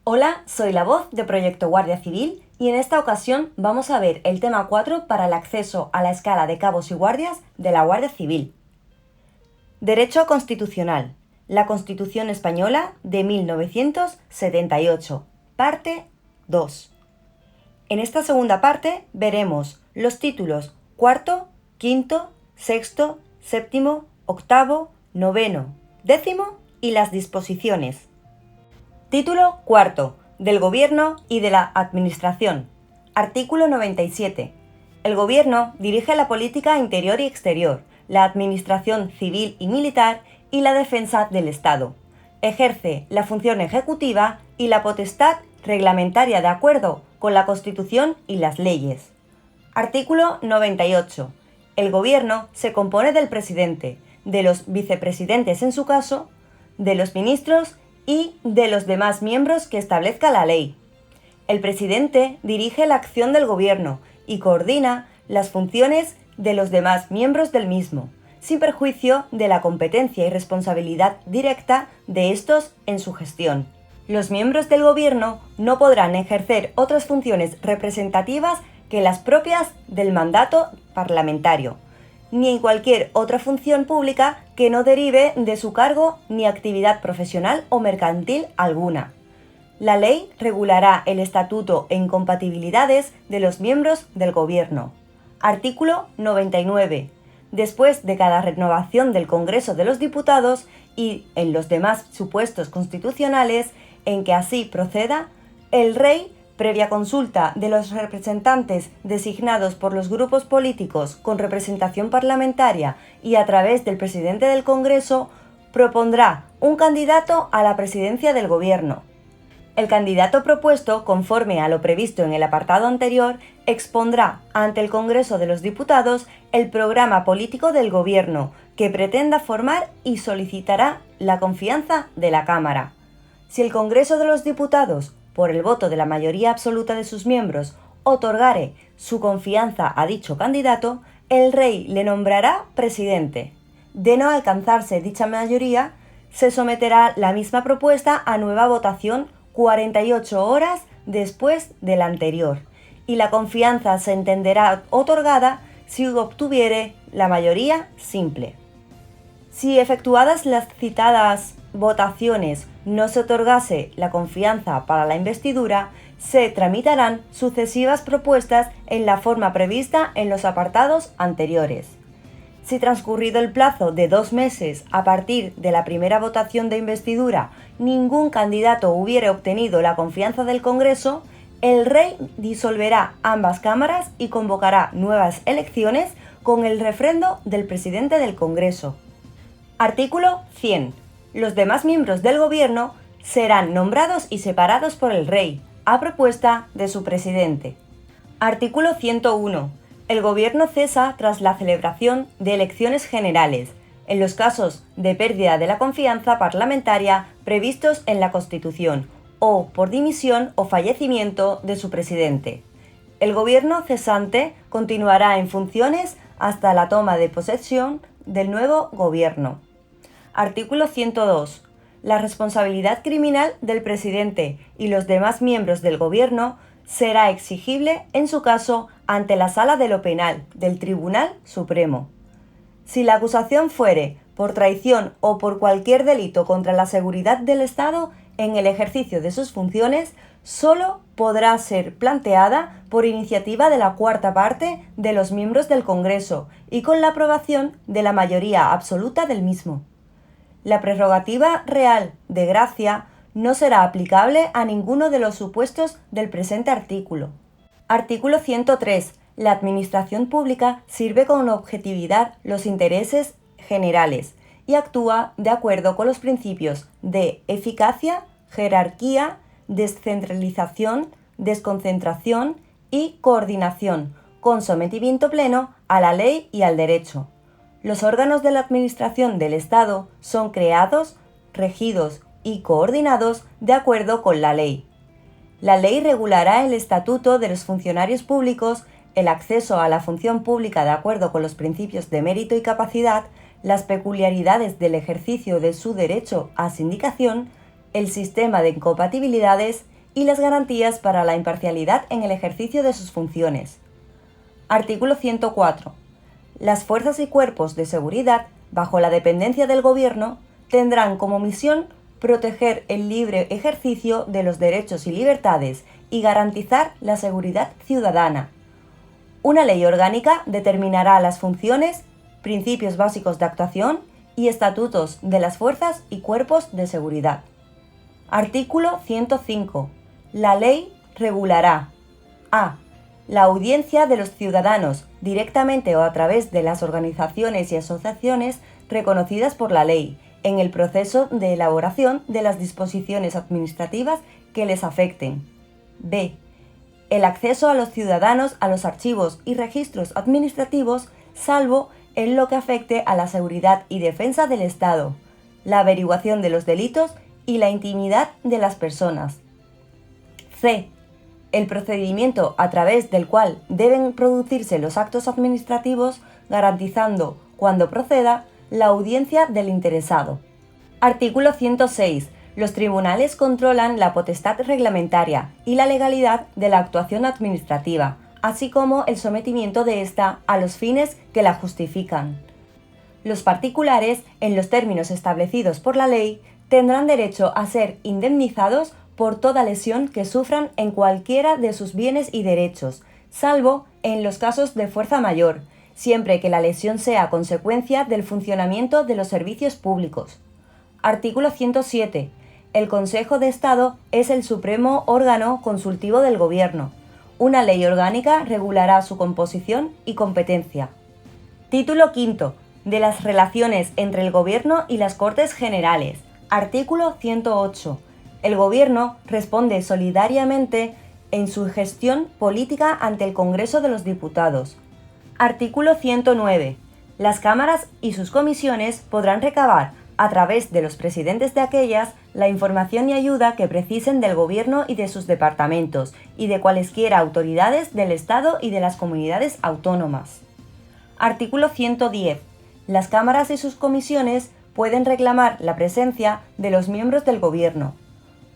Hola, soy la voz de Proyecto Guardia Civil y en esta ocasión vamos a ver el tema 4 para el acceso a la escala de cabos y guardias de la Guardia Civil. Derecho constitucional. La Constitución Española de 1978. Parte 2. En esta segunda parte veremos los títulos cuarto, quinto, sexto, séptimo, octavo, noveno, décimo y las disposiciones. Título cuarto. Del Gobierno y de la Administración. Artículo 97. El Gobierno dirige la política interior y exterior, la administración civil y militar y la defensa del Estado. Ejerce la función ejecutiva y la potestad reglamentaria de acuerdo con la Constitución y las leyes. Artículo 98. El Gobierno se compone del presidente, de los vicepresidentes en su caso, de los ministros y de los demás miembros que establezca la ley. El presidente dirige la acción del Gobierno y coordina las funciones de los demás miembros del mismo, sin perjuicio de la competencia y responsabilidad directa de estos en su gestión. Los miembros del Gobierno no podrán ejercer otras funciones representativas que las propias del mandato parlamentario, ni en cualquier otra función pública que no derive de su cargo ni actividad profesional o mercantil alguna. La ley regulará el estatuto e incompatibilidades de los miembros del Gobierno. Artículo 99. Después de cada renovación del Congreso de los Diputados y en los demás supuestos constitucionales en que así proceda, el Rey, previa consulta de los representantes designados por los grupos políticos con representación parlamentaria y a través del presidente del Congreso, propondrá un candidato a la presidencia del Gobierno. El candidato propuesto, conforme a lo previsto en el apartado anterior, expondrá ante el Congreso de los Diputados el programa político del Gobierno que pretenda formar y solicitará la confianza de la Cámara. Si el Congreso de los Diputados, por el voto de la mayoría absoluta de sus miembros, otorgare su confianza a dicho candidato, el Rey le nombrará presidente. De no alcanzarse dicha mayoría, se someterá la misma propuesta a nueva votación 48 horas después de la anterior, y la confianza se entenderá otorgada si obtuviere la mayoría simple. Si efectuadas las citadas votaciones no se otorgase la confianza para la investidura, se tramitarán sucesivas propuestas en la forma prevista en los apartados anteriores. Si transcurrido el plazo de 2 meses a partir de la primera votación de investidura ningún candidato hubiere obtenido la confianza del Congreso, el Rey disolverá ambas cámaras y convocará nuevas elecciones con el refrendo del presidente del Congreso. Artículo 100. Los demás miembros del Gobierno serán nombrados y separados por el Rey, a propuesta de su presidente. Artículo 101. El Gobierno cesa tras la celebración de elecciones generales, en los casos de pérdida de la confianza parlamentaria previstos en la Constitución, o por dimisión o fallecimiento de su presidente. El Gobierno cesante continuará en funciones hasta la toma de posesión del nuevo Gobierno. Artículo 102. La responsabilidad criminal del presidente y los demás miembros del Gobierno será exigible en su caso ante la Sala de lo Penal del Tribunal Supremo. Si la acusación fuere por traición o por cualquier delito contra la seguridad del Estado en el ejercicio de sus funciones, solo podrá ser planteada por iniciativa de la cuarta parte de los miembros del Congreso y con la aprobación de la mayoría absoluta del mismo. La prerrogativa real de gracia no será aplicable a ninguno de los supuestos del presente artículo. Artículo 103. La administración pública sirve con objetividad los intereses generales y actúa de acuerdo con los principios de eficacia, jerarquía, descentralización, desconcentración y coordinación, con sometimiento pleno a la ley y al derecho. Los órganos de la Administración del Estado son creados, regidos y coordinados de acuerdo con la ley. La ley regulará el estatuto de los funcionarios públicos, el acceso a la función pública de acuerdo con los principios de mérito y capacidad, las peculiaridades del ejercicio de su derecho a sindicación, el sistema de incompatibilidades y las garantías para la imparcialidad en el ejercicio de sus funciones. Artículo 104. Las fuerzas y cuerpos de seguridad, bajo la dependencia del Gobierno, tendrán como misión proteger el libre ejercicio de los derechos y libertades y garantizar la seguridad ciudadana. Una ley orgánica determinará las funciones, principios básicos de actuación y estatutos de las fuerzas y cuerpos de seguridad. Artículo 105. La ley regulará a. La audiencia de los ciudadanos, directamente o a través de las organizaciones y asociaciones reconocidas por la ley, en el proceso de elaboración de las disposiciones administrativas que les afecten. B. El acceso a los ciudadanos a los archivos y registros administrativos, salvo en lo que afecte a la seguridad y defensa del Estado, la averiguación de los delitos y la intimidad de las personas. C. El procedimiento a través del cual deben producirse los actos administrativos, garantizando, cuando proceda, la audiencia del interesado. Artículo 106. Los tribunales controlan la potestad reglamentaria y la legalidad de la actuación administrativa, así como el sometimiento de ésta a los fines que la justifican. Los particulares, en los términos establecidos por la ley, tendrán derecho a ser indemnizados por toda lesión que sufran en cualquiera de sus bienes y derechos, salvo en los casos de fuerza mayor, siempre que la lesión sea consecuencia del funcionamiento de los servicios públicos. Artículo 107. El Consejo de Estado es el supremo órgano consultivo del Gobierno. Una ley orgánica regulará su composición y competencia. Título V. De las relaciones entre el Gobierno y las Cortes Generales. Artículo 108. El Gobierno responde solidariamente en su gestión política ante el Congreso de los Diputados. Artículo 109. Las cámaras y sus comisiones podrán recabar, a través de los presidentes de aquellas, la información y ayuda que precisen del Gobierno y de sus departamentos, y de cualesquiera autoridades del Estado y de las comunidades autónomas. Artículo 110. Las cámaras y sus comisiones pueden reclamar la presencia de los miembros del Gobierno.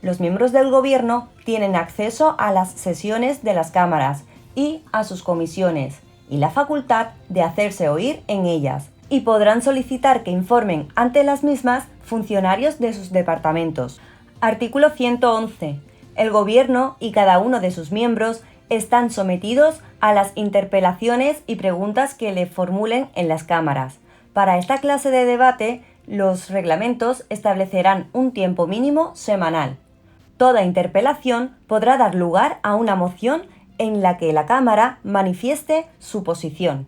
Los miembros del Gobierno tienen acceso a las sesiones de las cámaras y a sus comisiones, y la facultad de hacerse oír en ellas, y podrán solicitar que informen ante las mismas funcionarios de sus departamentos. Artículo 111. El Gobierno y cada uno de sus miembros están sometidos a las interpelaciones y preguntas que le formulen en las cámaras. Para esta clase de debate, los reglamentos establecerán un tiempo mínimo semanal. Toda interpelación podrá dar lugar a una moción en la que la Cámara manifieste su posición.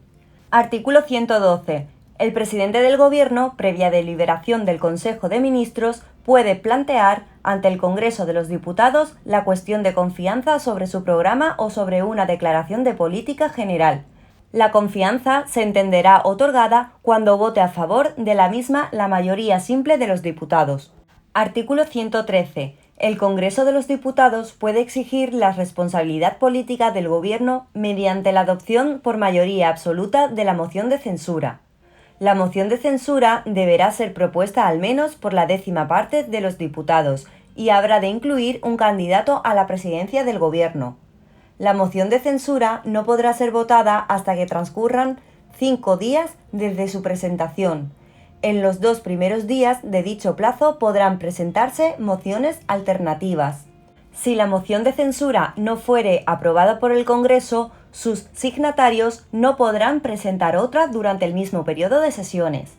Artículo 112. El presidente del Gobierno, previa deliberación del Consejo de Ministros, puede plantear ante el Congreso de los Diputados la cuestión de confianza sobre su programa o sobre una declaración de política general. La confianza se entenderá otorgada cuando vote a favor de la misma la mayoría simple de los diputados. Artículo 113. El Congreso de los Diputados puede exigir la responsabilidad política del Gobierno mediante la adopción por mayoría absoluta de la moción de censura. La moción de censura deberá ser propuesta al menos por la 10ª parte de los diputados y habrá de incluir un candidato a la presidencia del Gobierno. La moción de censura no podrá ser votada hasta que transcurran 5 días desde su presentación. En los 2 primeros días de dicho plazo podrán presentarse mociones alternativas. Si la moción de censura no fuere aprobada por el Congreso, sus signatarios no podrán presentar otra durante el mismo periodo de sesiones.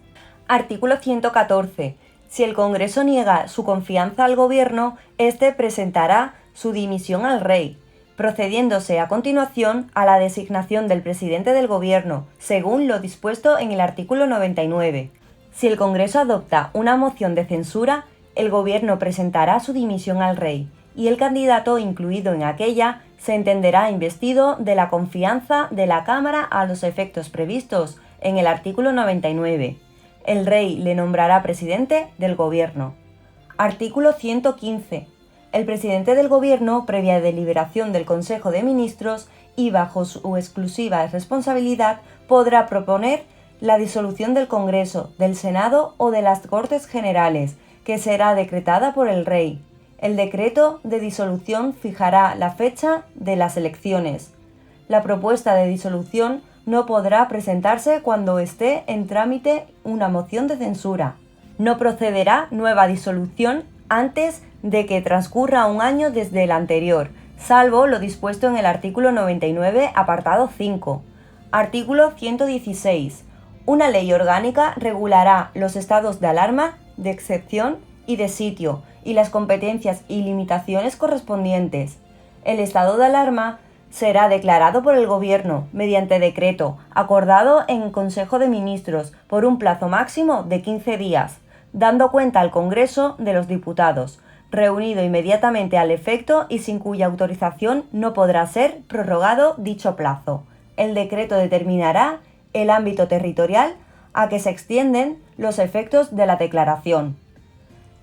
Artículo 114. Si el Congreso niega su confianza al Gobierno, éste presentará su dimisión al Rey, procediéndose a continuación a la designación del presidente del Gobierno, según lo dispuesto en el artículo 99. Si el Congreso adopta una moción de censura, el Gobierno presentará su dimisión al Rey, y el candidato incluido en aquella se entenderá investido de la confianza de la Cámara a los efectos previstos en el artículo 99. El Rey le nombrará presidente del Gobierno. Artículo 115. El presidente del Gobierno, previa deliberación del Consejo de Ministros y bajo su exclusiva responsabilidad, podrá proponer la disolución del Congreso, del Senado o de las Cortes Generales, que será decretada por el Rey. El decreto de disolución fijará la fecha de las elecciones. La propuesta de disolución no podrá presentarse cuando esté en trámite una moción de censura. No procederá nueva disolución antes de que transcurra un año desde la anterior, salvo lo dispuesto en el artículo 99, apartado 5. Artículo 116. Una ley orgánica regulará los estados de alarma, de excepción y de sitio, y las competencias y limitaciones correspondientes. El estado de alarma será declarado por el Gobierno mediante decreto acordado en Consejo de Ministros por un plazo máximo de 15 días, dando cuenta al Congreso de los Diputados, reunido inmediatamente al efecto y sin cuya autorización no podrá ser prorrogado dicho plazo. El decreto determinará el ámbito territorial a que se extienden los efectos de la declaración.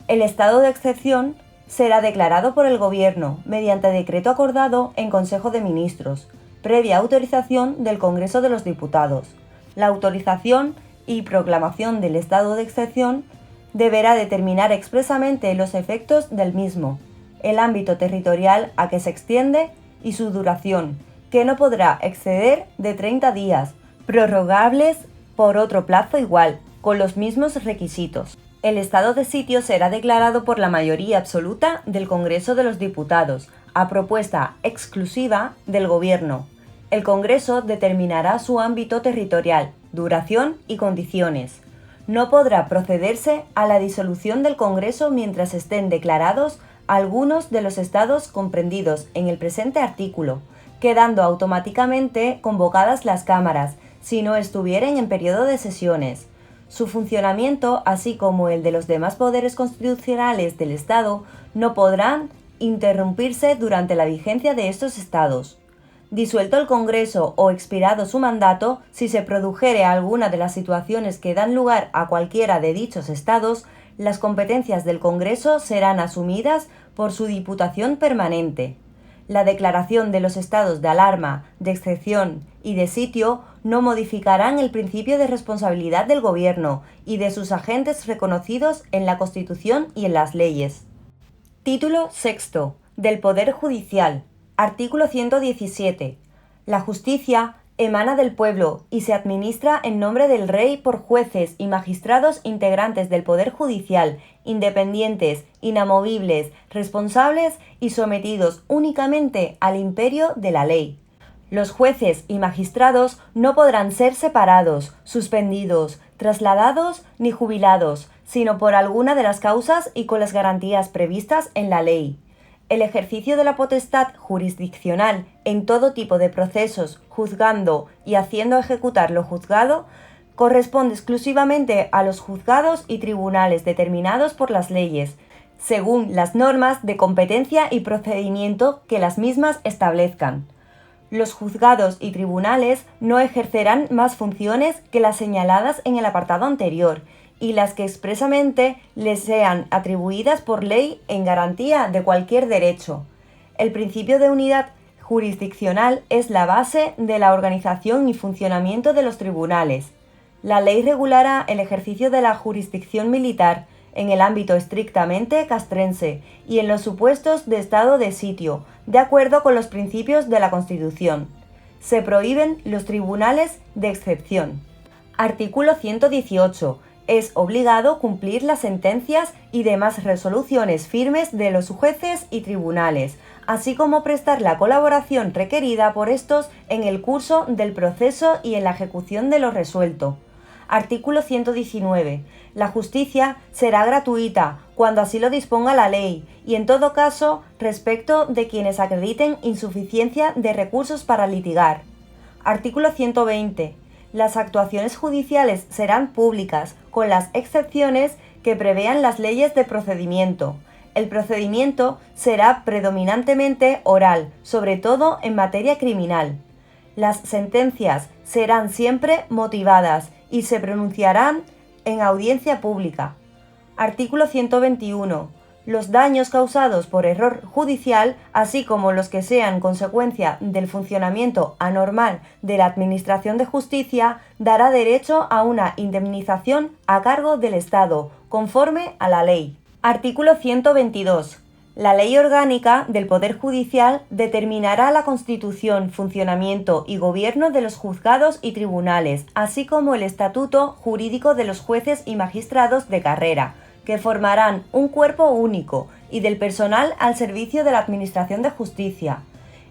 El estado de excepción será declarado por el Gobierno mediante decreto acordado en Consejo de Ministros, previa autorización del Congreso de los Diputados. La autorización y proclamación del estado de excepción deberá determinar expresamente los efectos del mismo, el ámbito territorial a que se extiende y su duración, que no podrá exceder de 30 días, prorrogables por otro plazo igual, con los mismos requisitos. El estado de sitio será declarado por la mayoría absoluta del Congreso de los Diputados, a propuesta exclusiva del Gobierno. El Congreso determinará su ámbito territorial, duración y condiciones. No podrá procederse a la disolución del Congreso mientras estén declarados algunos de los estados comprendidos en el presente artículo, quedando automáticamente convocadas las cámaras, si no estuvieren en periodo de sesiones. Su funcionamiento, así como el de los demás poderes constitucionales del Estado, no podrán interrumpirse durante la vigencia de estos estados. Disuelto el Congreso o expirado su mandato, si se produjere alguna de las situaciones que dan lugar a cualquiera de dichos estados, las competencias del Congreso serán asumidas por su Diputación Permanente. La declaración de los estados de alarma, de excepción y de sitio no modificarán el principio de responsabilidad del Gobierno y de sus agentes reconocidos en la Constitución y en las leyes. Título sexto. Del Poder Judicial. Artículo 117. La justicia emana del pueblo y se administra en nombre del Rey por jueces y magistrados integrantes del Poder Judicial, independientes, inamovibles, responsables y sometidos únicamente al imperio de la ley. Los jueces y magistrados no podrán ser separados, suspendidos, trasladados ni jubilados, sino por alguna de las causas y con las garantías previstas en la ley. El ejercicio de la potestad jurisdiccional en todo tipo de procesos, juzgando y haciendo ejecutar lo juzgado, corresponde exclusivamente a los juzgados y tribunales determinados por las leyes, según las normas de competencia y procedimiento que las mismas establezcan. Los juzgados y tribunales no ejercerán más funciones que las señaladas en el apartado anterior, y las que expresamente les sean atribuidas por ley en garantía de cualquier derecho. El principio de unidad jurisdiccional es la base de la organización y funcionamiento de los tribunales. La ley regulará el ejercicio de la jurisdicción militar en el ámbito estrictamente castrense y en los supuestos de estado de sitio, de acuerdo con los principios de la Constitución. Se prohíben los tribunales de excepción. Artículo 118. Es obligado cumplir las sentencias y demás resoluciones firmes de los jueces y tribunales, así como prestar la colaboración requerida por estos en el curso del proceso y en la ejecución de lo resuelto. Artículo 119. La justicia será gratuita cuando así lo disponga la ley y en todo caso respecto de quienes acrediten insuficiencia de recursos para litigar. Artículo 120. Las actuaciones judiciales serán públicas, con las excepciones que prevean las leyes de procedimiento. El procedimiento será predominantemente oral, sobre todo en materia criminal. Las sentencias serán siempre motivadas y se pronunciarán en audiencia pública. Artículo 121. Los daños causados por error judicial, así como los que sean consecuencia del funcionamiento anormal de la Administración de Justicia, dará derecho a una indemnización a cargo del Estado, conforme a la ley. Artículo 122. La Ley Orgánica del Poder Judicial determinará la constitución, funcionamiento y gobierno de los juzgados y tribunales, así como el estatuto jurídico de los jueces y magistrados de carrera, que formarán un cuerpo único, y del personal al servicio de la Administración de Justicia.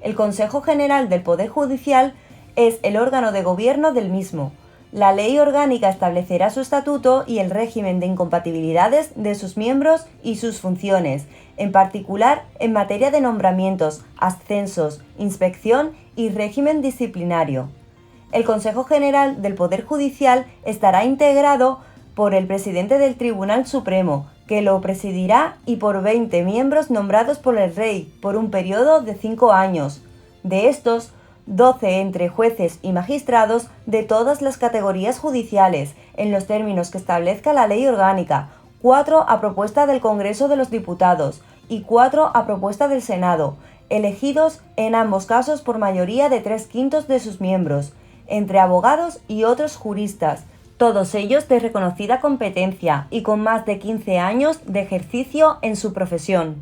El Consejo General del Poder Judicial es el órgano de gobierno del mismo. La Ley Orgánica establecerá su estatuto y el régimen de incompatibilidades de sus miembros y sus funciones, en particular en materia de nombramientos, ascensos, inspección y régimen disciplinario. El Consejo General del Poder Judicial estará integrado por el presidente del Tribunal Supremo, que lo presidirá, y por 20 miembros nombrados por el Rey por un periodo de 5 años. De estos, 12 entre jueces y magistrados de todas las categorías judiciales, en los términos que establezca la Ley Orgánica, 4 a propuesta del Congreso de los Diputados y 4 a propuesta del Senado, elegidos en ambos casos por mayoría de 3/5 de sus miembros, entre abogados y otros juristas, todos ellos de reconocida competencia y con más de 15 años de ejercicio en su profesión.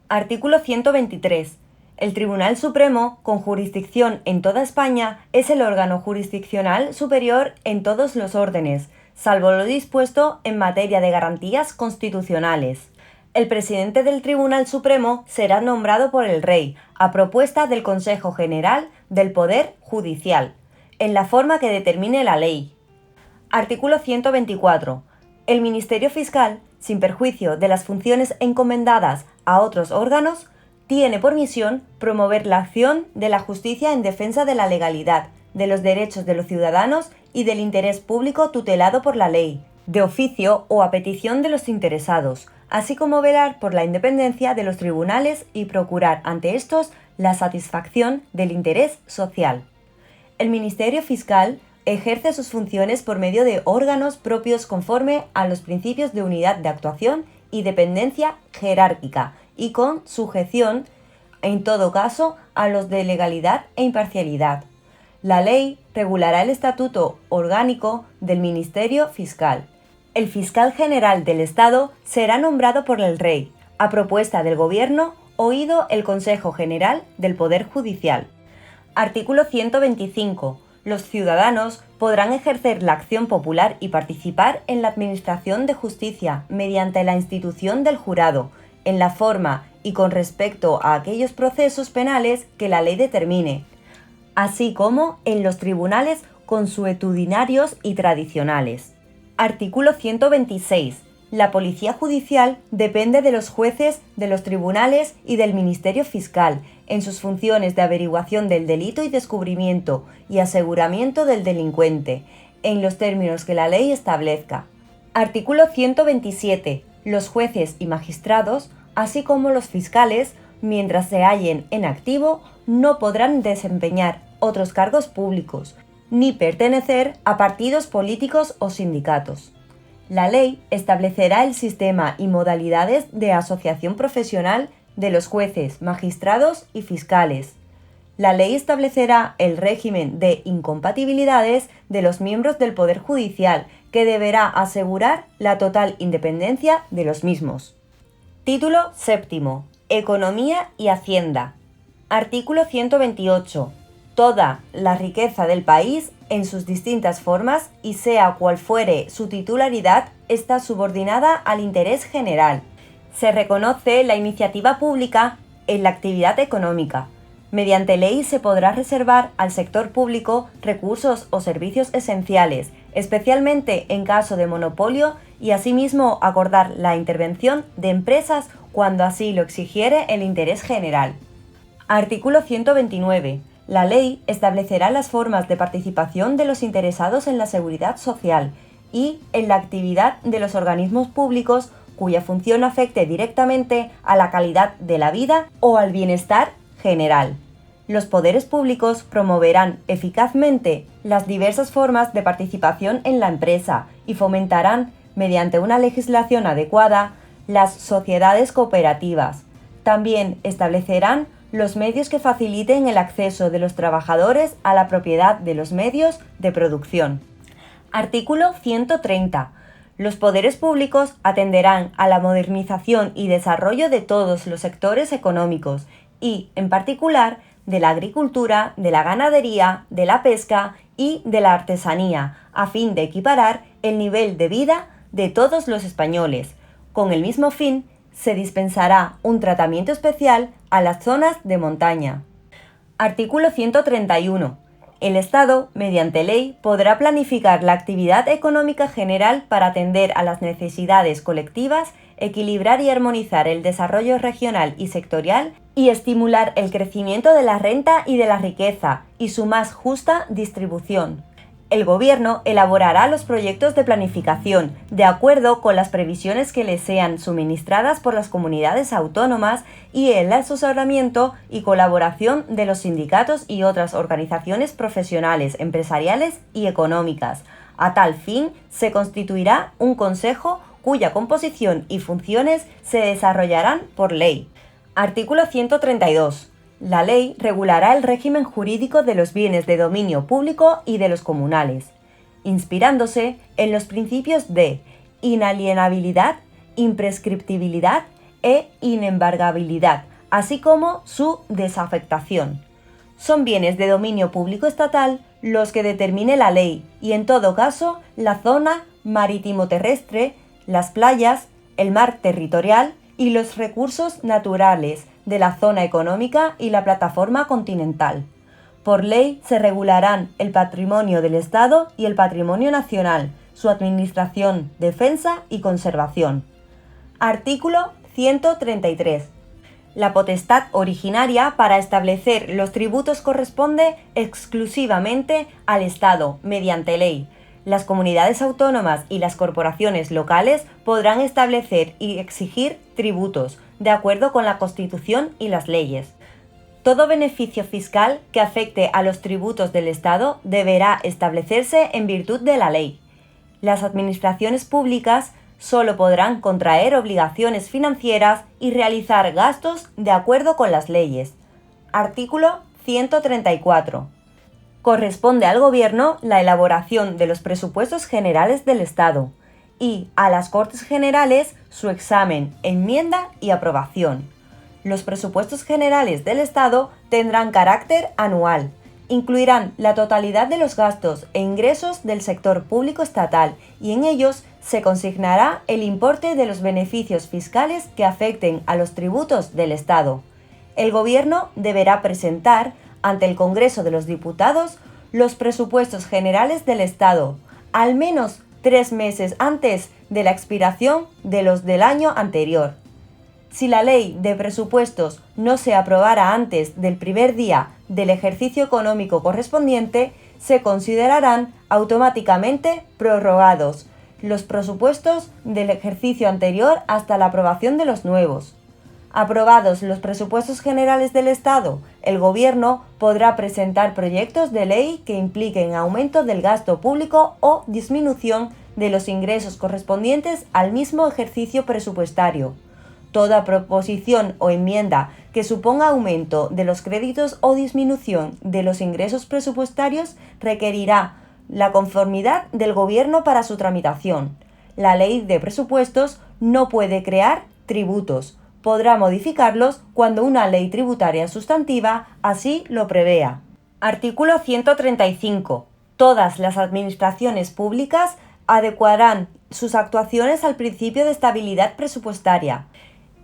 Artículo 123. El Tribunal Supremo, con jurisdicción en toda España, es el órgano jurisdiccional superior en todos los órdenes, salvo lo dispuesto en materia de garantías constitucionales. El presidente del Tribunal Supremo será nombrado por el Rey, a propuesta del Consejo General del Poder Judicial, en la forma que determine la ley. Artículo 124. El Ministerio Fiscal, sin perjuicio de las funciones encomendadas a otros órganos, tiene por misión promover la acción de la justicia en defensa de la legalidad, de los derechos de los ciudadanos y del interés público tutelado por la ley, de oficio o a petición de los interesados, así como velar por la independencia de los tribunales y procurar ante estos la satisfacción del interés social. El Ministerio Fiscal ejerce sus funciones por medio de órganos propios conforme a los principios de unidad de actuación y dependencia jerárquica, y con sujeción, en todo caso, a los de legalidad e imparcialidad. La ley regulará el estatuto orgánico del Ministerio Fiscal. El fiscal general del Estado será nombrado por el Rey, a propuesta del Gobierno, oído el Consejo General del Poder Judicial. Artículo 125. Los ciudadanos podrán ejercer la acción popular y participar en la administración de justicia mediante la institución del jurado, en la forma y con respecto a aquellos procesos penales que la ley determine, así como en los tribunales consuetudinarios y tradicionales. Artículo 126. La Policía Judicial depende de los jueces, de los tribunales y del Ministerio Fiscal, en sus funciones de averiguación del delito y descubrimiento y aseguramiento del delincuente, en los términos que la ley establezca. Artículo 127. Los jueces y magistrados, así como los fiscales, mientras se hallen en activo, no podrán desempeñar otros cargos públicos, ni pertenecer a partidos políticos o sindicatos. La ley establecerá el sistema y modalidades de asociación profesional de los jueces, magistrados y fiscales. La ley establecerá el régimen de incompatibilidades de los miembros del Poder Judicial, que deberá asegurar la total independencia de los mismos. Título séptimo. Economía y Hacienda. Artículo 128. Toda la riqueza del país, en sus distintas formas, y sea cual fuere su titularidad, está subordinada al interés general. Se reconoce la iniciativa pública en la actividad económica. Mediante ley se podrá reservar al sector público recursos o servicios esenciales, especialmente en caso de monopolio, y asimismo acordar la intervención de empresas cuando así lo exigiere el interés general. Artículo 129. La ley establecerá las formas de participación de los interesados en la seguridad social y en la actividad de los organismos públicos cuya función afecte directamente a la calidad de la vida o al bienestar general. Los poderes públicos promoverán eficazmente las diversas formas de participación en la empresa y fomentarán, mediante una legislación adecuada, las sociedades cooperativas. También establecerán los medios que faciliten el acceso de los trabajadores a la propiedad de los medios de producción. Artículo 130. Los poderes públicos atenderán a la modernización y desarrollo de todos los sectores económicos y, en particular, de la agricultura, de la ganadería, de la pesca y de la artesanía, a fin de equiparar el nivel de vida de todos los españoles. Con el mismo fin, se dispensará un tratamiento especial a las zonas de montaña. Artículo 131. El Estado, mediante ley, podrá planificar la actividad económica general para atender a las necesidades colectivas, equilibrar y armonizar el desarrollo regional y sectorial y estimular el crecimiento de la renta y de la riqueza y su más justa distribución. El Gobierno elaborará los proyectos de planificación de acuerdo con las previsiones que le sean suministradas por las comunidades autónomas y el asesoramiento y colaboración de los sindicatos y otras organizaciones profesionales, empresariales y económicas. A tal fin, se constituirá un consejo cuya composición y funciones se desarrollarán por ley. Artículo 132. La ley regulará el régimen jurídico de los bienes de dominio público y de los comunales, inspirándose en los principios de inalienabilidad, imprescriptibilidad e inembargabilidad, así como su desafectación. Son bienes de dominio público estatal los que determine la ley y, en todo caso, la zona marítimo-terrestre, las playas, el mar territorial y los recursos naturales de la zona económica y la plataforma continental. Por ley se regularán el patrimonio del Estado y el patrimonio nacional, su administración, defensa y conservación. Artículo 133. La potestad originaria para establecer los tributos corresponde exclusivamente al Estado, mediante ley. Las comunidades autónomas y las corporaciones locales podrán establecer y exigir tributos, de acuerdo con la Constitución y las leyes. Todo beneficio fiscal que afecte a los tributos del Estado deberá establecerse en virtud de la ley. Las administraciones públicas solo podrán contraer obligaciones financieras y realizar gastos de acuerdo con las leyes. Artículo 134. Corresponde al Gobierno la elaboración de los presupuestos generales del Estado y a las Cortes Generales su examen, enmienda y aprobación. Los presupuestos generales del Estado tendrán carácter anual. Incluirán la totalidad de los gastos e ingresos del sector público estatal y en ellos se consignará el importe de los beneficios fiscales que afecten a los tributos del Estado. El Gobierno deberá presentar ante el Congreso de los Diputados los presupuestos generales del Estado, al menos 3 meses antes de la expiración de los del año anterior. Si la ley de presupuestos no se aprobara antes del primer día del ejercicio económico correspondiente, se considerarán automáticamente prorrogados los presupuestos del ejercicio anterior hasta la aprobación de los nuevos. Aprobados los presupuestos generales del Estado, el Gobierno podrá presentar proyectos de ley que impliquen aumento del gasto público o disminución de los ingresos correspondientes al mismo ejercicio presupuestario. Toda proposición o enmienda que suponga aumento de los créditos o disminución de los ingresos presupuestarios requerirá la conformidad del Gobierno para su tramitación. La ley de presupuestos no puede crear tributos. Podrá modificarlos cuando una ley tributaria sustantiva así lo prevea. Artículo 135. Todas las administraciones públicas adecuarán sus actuaciones al principio de estabilidad presupuestaria.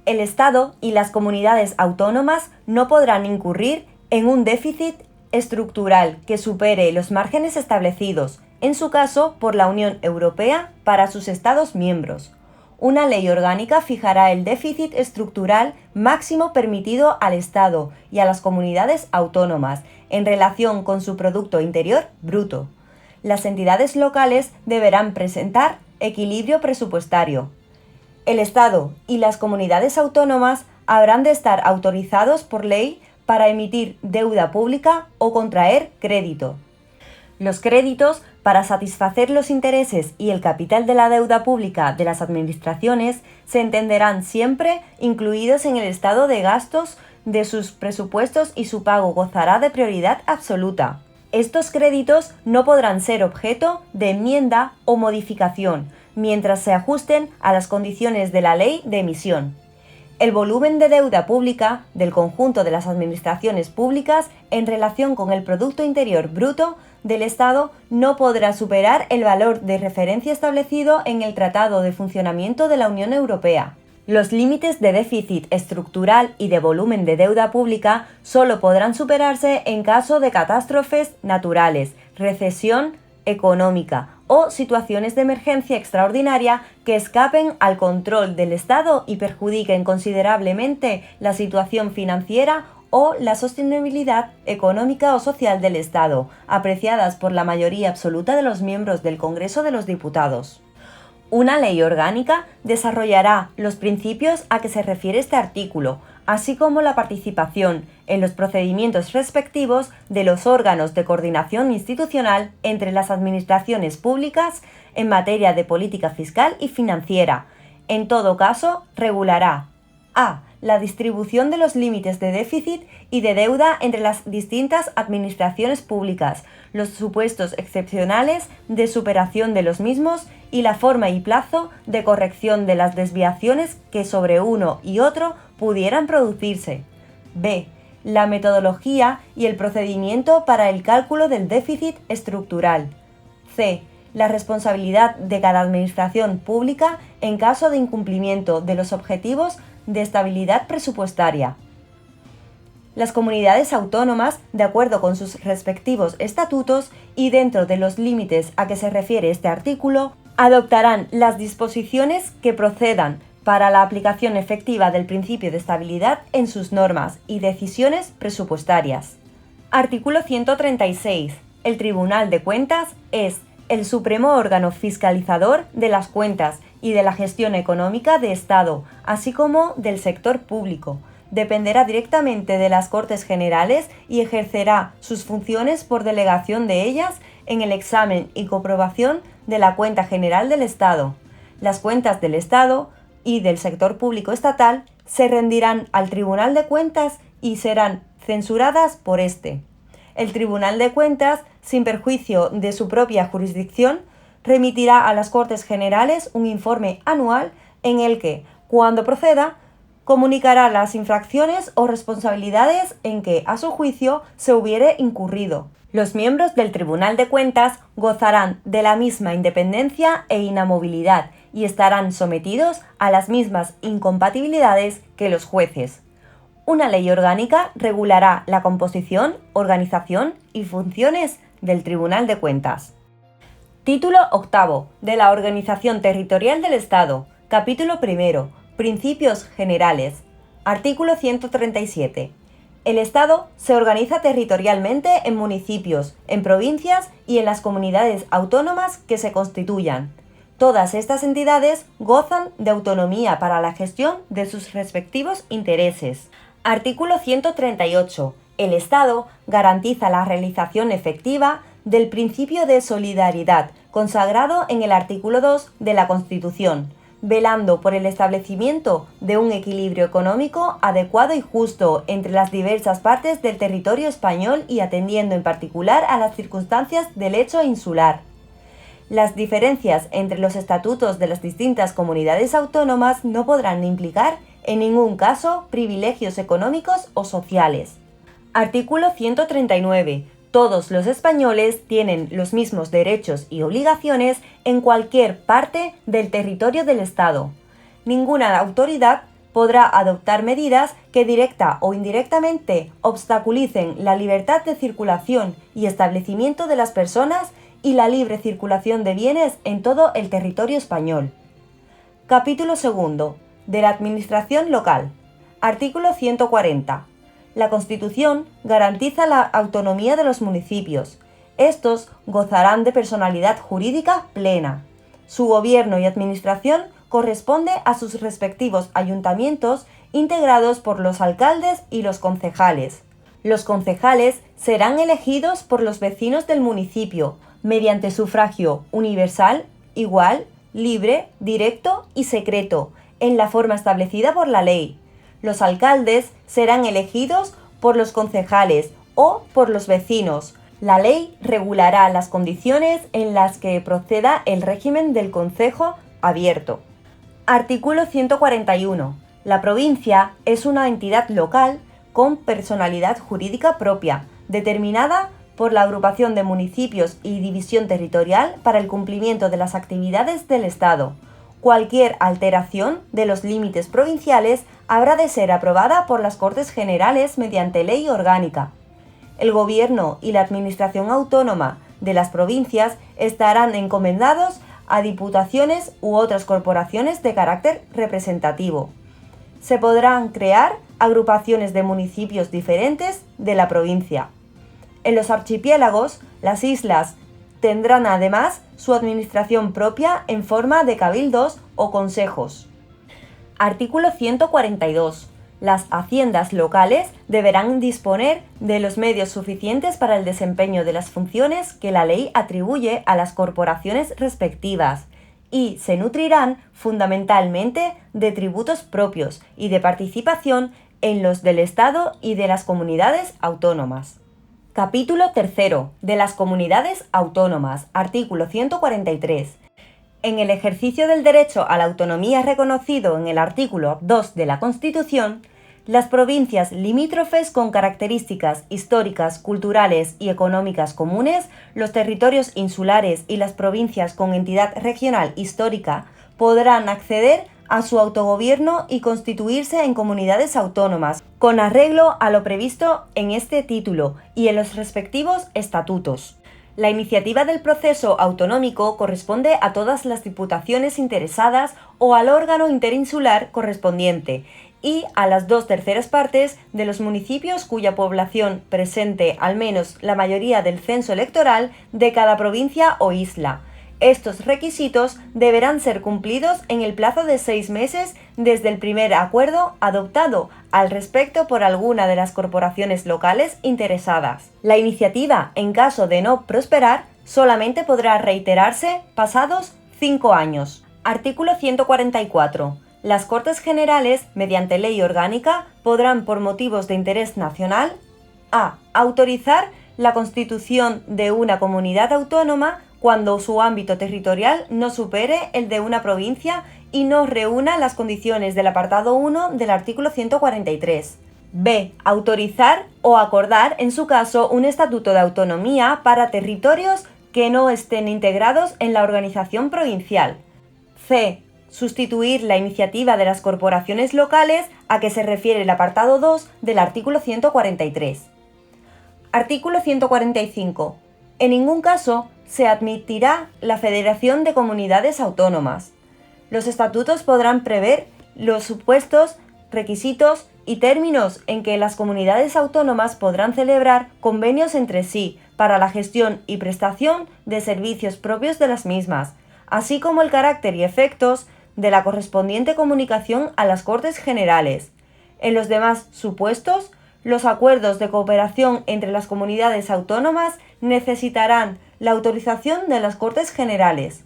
El Estado y las comunidades autónomas no podrán incurrir en un déficit estructural que supere los márgenes establecidos, en su caso por la Unión Europea, para sus Estados miembros. Una ley orgánica fijará el déficit estructural máximo permitido al Estado y a las comunidades autónomas en relación con su Producto Interior Bruto. Las entidades locales deberán presentar equilibrio presupuestario. El Estado y las comunidades autónomas habrán de estar autorizados por ley para emitir deuda pública o contraer crédito. Los créditos para satisfacer los intereses y el capital de la deuda pública de las administraciones se entenderán siempre incluidos en el estado de gastos de sus presupuestos y su pago gozará de prioridad absoluta. Estos créditos no podrán ser objeto de enmienda o modificación, mientras se ajusten a las condiciones de la ley de emisión. El volumen de deuda pública del conjunto de las administraciones públicas en relación con el Producto Interior Bruto del Estado no podrá superar el valor de referencia establecido en el Tratado de Funcionamiento de la Unión Europea. Los límites de déficit estructural y de volumen de deuda pública solo podrán superarse en caso de catástrofes naturales, recesión económica o situaciones de emergencia extraordinaria que escapen al control del Estado y perjudiquen considerablemente la situación financiera o la sostenibilidad económica o social del Estado, apreciadas por la mayoría absoluta de los miembros del Congreso de los Diputados. Una ley orgánica desarrollará los principios a que se refiere este artículo, así como la participación en los procedimientos respectivos de los órganos de coordinación institucional entre las administraciones públicas en materia de política fiscal y financiera. En todo caso, regulará a. La distribución de los límites de déficit y de deuda entre las distintas administraciones públicas, los supuestos excepcionales de superación de los mismos y la forma y plazo de corrección de las desviaciones que sobre uno y otro pudieran producirse. B. La metodología y el procedimiento para el cálculo del déficit estructural. C. La responsabilidad de cada administración pública en caso de incumplimiento de los objetivos de estabilidad presupuestaria. Las comunidades autónomas, de acuerdo con sus respectivos estatutos y dentro de los límites a que se refiere este artículo, adoptarán las disposiciones que procedan para la aplicación efectiva del principio de estabilidad en sus normas y decisiones presupuestarias. Artículo 136. El Tribunal de Cuentas es el supremo órgano fiscalizador de las cuentas y de la gestión económica de Estado, así como del sector público. Dependerá directamente de las Cortes Generales y ejercerá sus funciones por delegación de ellas en el examen y comprobación de la cuenta general del Estado. Las cuentas del Estado y del sector público estatal se rendirán al Tribunal de Cuentas y serán censuradas por este. El Tribunal de Cuentas, sin perjuicio de su propia jurisdicción, remitirá a las Cortes Generales un informe anual en el que, cuando proceda, comunicará las infracciones o responsabilidades en que, a su juicio, se hubiere incurrido. Los miembros del Tribunal de Cuentas gozarán de la misma independencia e inamovilidad y estarán sometidos a las mismas incompatibilidades que los jueces. Una ley orgánica regulará la composición, organización y funciones del Tribunal de Cuentas. Título octavo de la Organización Territorial del Estado. Capítulo primero. Principios generales. Artículo 137. El Estado se organiza territorialmente en municipios, en provincias y en las comunidades autónomas que se constituyan. Todas estas entidades gozan de autonomía para la gestión de sus respectivos intereses. Artículo 138. El Estado garantiza la realización efectiva del principio de solidaridad, consagrado en el artículo 2 de la Constitución, velando por el establecimiento de un equilibrio económico adecuado y justo entre las diversas partes del territorio español y atendiendo en particular a las circunstancias del hecho insular. Las diferencias entre los estatutos de las distintas comunidades autónomas no podrán implicar, en ningún caso, privilegios económicos o sociales. Artículo 139. Todos los españoles tienen los mismos derechos y obligaciones en cualquier parte del territorio del Estado. Ninguna autoridad podrá adoptar medidas que directa o indirectamente obstaculicen la libertad de circulación y establecimiento de las personas y la libre circulación de bienes en todo el territorio español. Capítulo segundo. De la Administración Local. Artículo 140. La Constitución garantiza la autonomía de los municipios. Estos gozarán de personalidad jurídica plena. Su gobierno y administración corresponde a sus respectivos ayuntamientos integrados por los alcaldes y los concejales. Los concejales serán elegidos por los vecinos del municipio mediante sufragio universal, igual, libre, directo y secreto, en la forma establecida por la ley. Los alcaldes serán elegidos por los concejales o por los vecinos. La ley regulará las condiciones en las que proceda el régimen del concejo abierto. Artículo 141. La provincia es una entidad local con personalidad jurídica propia, determinada por la agrupación de municipios y división territorial para el cumplimiento de las actividades del Estado. Cualquier alteración de los límites provinciales habrá de ser aprobada por las Cortes Generales mediante ley orgánica. El Gobierno y la Administración autónoma de las provincias estarán encomendados a diputaciones u otras corporaciones de carácter representativo. Se podrán crear agrupaciones de municipios diferentes de la provincia. En los archipiélagos, las islas tendrán además su administración propia en forma de cabildos o consejos. Artículo 142. Las haciendas locales deberán disponer de los medios suficientes para el desempeño de las funciones que la ley atribuye a las corporaciones respectivas y se nutrirán fundamentalmente de tributos propios y de participación en los del Estado y de las comunidades autónomas. Capítulo 3. De las comunidades autónomas. Artículo 143. En el ejercicio del derecho a la autonomía reconocido en el artículo 2 de la Constitución, las provincias limítrofes con características históricas, culturales y económicas comunes, los territorios insulares y las provincias con entidad regional histórica podrán acceder a su autogobierno y constituirse en comunidades autónomas, con arreglo a lo previsto en este título y en los respectivos estatutos. La iniciativa del proceso autonómico corresponde a todas las diputaciones interesadas o al órgano interinsular correspondiente y a las 2/3 partes de los municipios cuya población presente al menos la mayoría del censo electoral de cada provincia o isla. Estos requisitos deberán ser cumplidos en el plazo de 6 meses desde el primer acuerdo adoptado al respecto por alguna de las corporaciones locales interesadas. La iniciativa, en caso de no prosperar, solamente podrá reiterarse pasados 5 años. Artículo 144. Las Cortes Generales, mediante ley orgánica, podrán, por motivos de interés nacional, a. Autorizar la constitución de una comunidad autónoma cuando su ámbito territorial no supere el de una provincia y no reúna las condiciones del apartado 1 del artículo 143. B. Autorizar o acordar, en su caso, un estatuto de autonomía para territorios que no estén integrados en la organización provincial. C. Sustituir la iniciativa de las corporaciones locales a que se refiere el apartado 2 del artículo 143. Artículo 145. En ningún caso se admitirá la federación de comunidades autónomas. Los estatutos podrán prever los supuestos, requisitos y términos en que las comunidades autónomas podrán celebrar convenios entre sí para la gestión y prestación de servicios propios de las mismas, así como el carácter y efectos de la correspondiente comunicación a las Cortes Generales. En los demás supuestos, los acuerdos de cooperación entre las comunidades autónomas necesitarán la autorización de las Cortes Generales.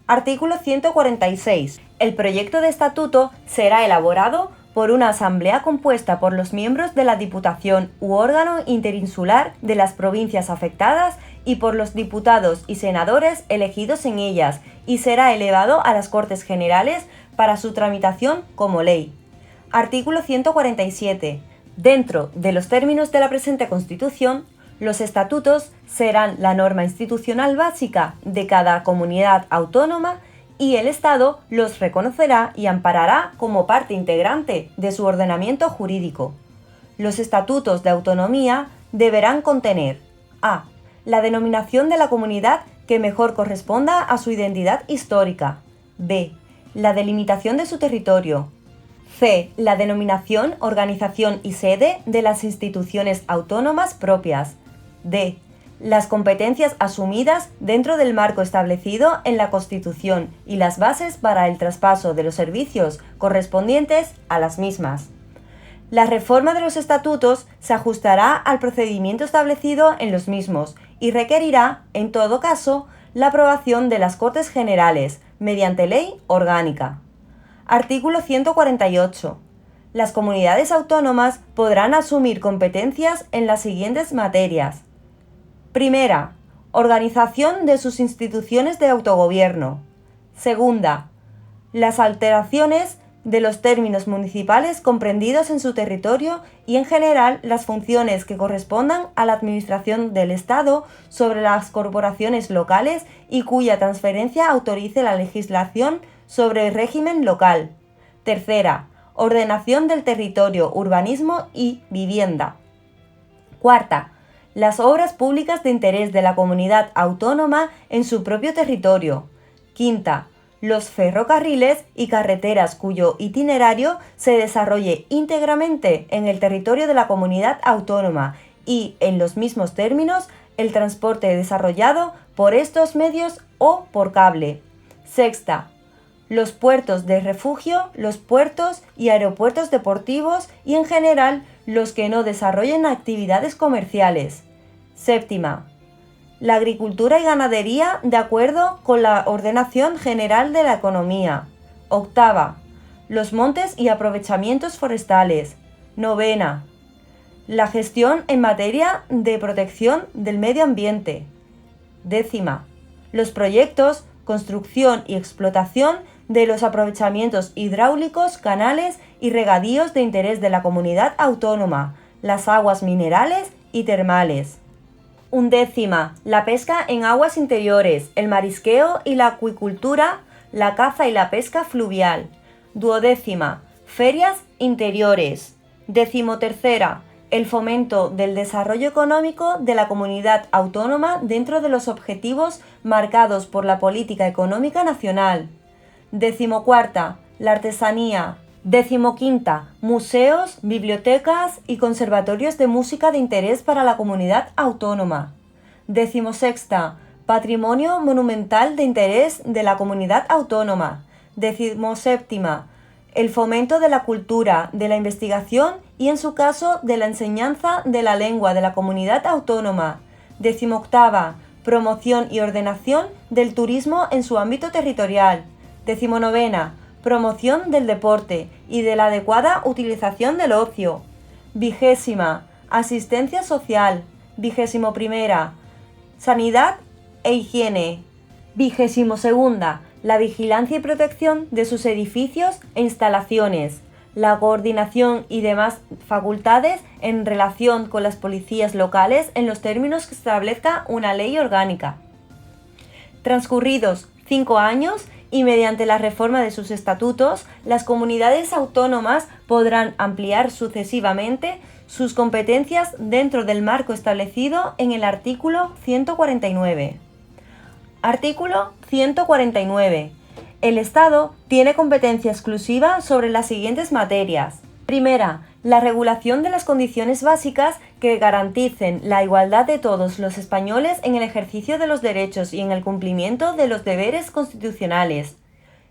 Artículo 146. El proyecto de estatuto será elaborado por una asamblea compuesta por los miembros de la Diputación u órgano interinsular de las provincias afectadas y por los diputados y senadores elegidos en ellas, y será elevado a las Cortes Generales para su tramitación como ley. Artículo 147. Dentro de los términos de la presente Constitución, los estatutos serán la norma institucional básica de cada comunidad autónoma y el Estado los reconocerá y amparará como parte integrante de su ordenamiento jurídico. Los estatutos de autonomía deberán contener a. La denominación de la comunidad que mejor corresponda a su identidad histórica. b. La delimitación de su territorio. c. La denominación, organización y sede de las instituciones autónomas propias. d. Las competencias asumidas dentro del marco establecido en la Constitución y las bases para el traspaso de los servicios correspondientes a las mismas. La reforma de los estatutos se ajustará al procedimiento establecido en los mismos y requerirá, en todo caso, la aprobación de las Cortes Generales mediante ley orgánica. Artículo 148. Las comunidades autónomas podrán asumir competencias en las siguientes materias: Primera, organización de sus instituciones de autogobierno. Segunda, las alteraciones de los términos municipales comprendidos en su territorio y en general las funciones que correspondan a la administración del Estado sobre las corporaciones locales y cuya transferencia autorice la legislación sobre el régimen local. Tercera, ordenación del territorio, urbanismo y vivienda. Cuarta, las obras públicas de interés de la comunidad autónoma en su propio territorio. Quinta, los ferrocarriles y carreteras cuyo itinerario se desarrolle íntegramente en el territorio de la comunidad autónoma y, en los mismos términos, el transporte desarrollado por estos medios o por cable. Sexta, los puertos de refugio, los puertos y aeropuertos deportivos y, en general, los que no desarrollen actividades comerciales. Séptima, la agricultura y ganadería de acuerdo con la ordenación general de la economía. Octava, los montes y aprovechamientos forestales. Novena, la gestión en materia de protección del medio ambiente. Décima, los proyectos, construcción y explotación de los aprovechamientos hidráulicos, canales y regadíos de interés de la comunidad autónoma, las aguas minerales y termales. Undécima, la pesca en aguas interiores, el marisqueo y la acuicultura, la caza y la pesca fluvial. Duodécima, ferias interiores. Decimotercera, el fomento del desarrollo económico de la comunidad autónoma dentro de los objetivos marcados por la política económica nacional. Decimocuarta, la artesanía. Decimoquinta, museos, bibliotecas y conservatorios de música de interés para la comunidad autónoma. Decimosexta, patrimonio monumental de interés de la comunidad autónoma. Decimoséptima, el fomento de la cultura, de la investigación y, en su caso, de la enseñanza de la lengua de la comunidad autónoma. Decimoctava, promoción y ordenación del turismo en su ámbito territorial. Decimonovena, promoción del deporte y de la adecuada utilización del ocio. Vigésima, asistencia social. Vigésimo primera, sanidad e higiene. Vigésimo segunda, la vigilancia y protección de sus edificios e instalaciones, la coordinación y demás facultades en relación con las policías locales en los términos que establezca una ley orgánica. Transcurridos 5 años, y mediante la reforma de sus estatutos, las comunidades autónomas podrán ampliar sucesivamente sus competencias dentro del marco establecido en el artículo 149. Artículo 149. El Estado tiene competencia exclusiva sobre las siguientes materias. Primera, la regulación de las condiciones básicas que garanticen la igualdad de todos los españoles en el ejercicio de los derechos y en el cumplimiento de los deberes constitucionales.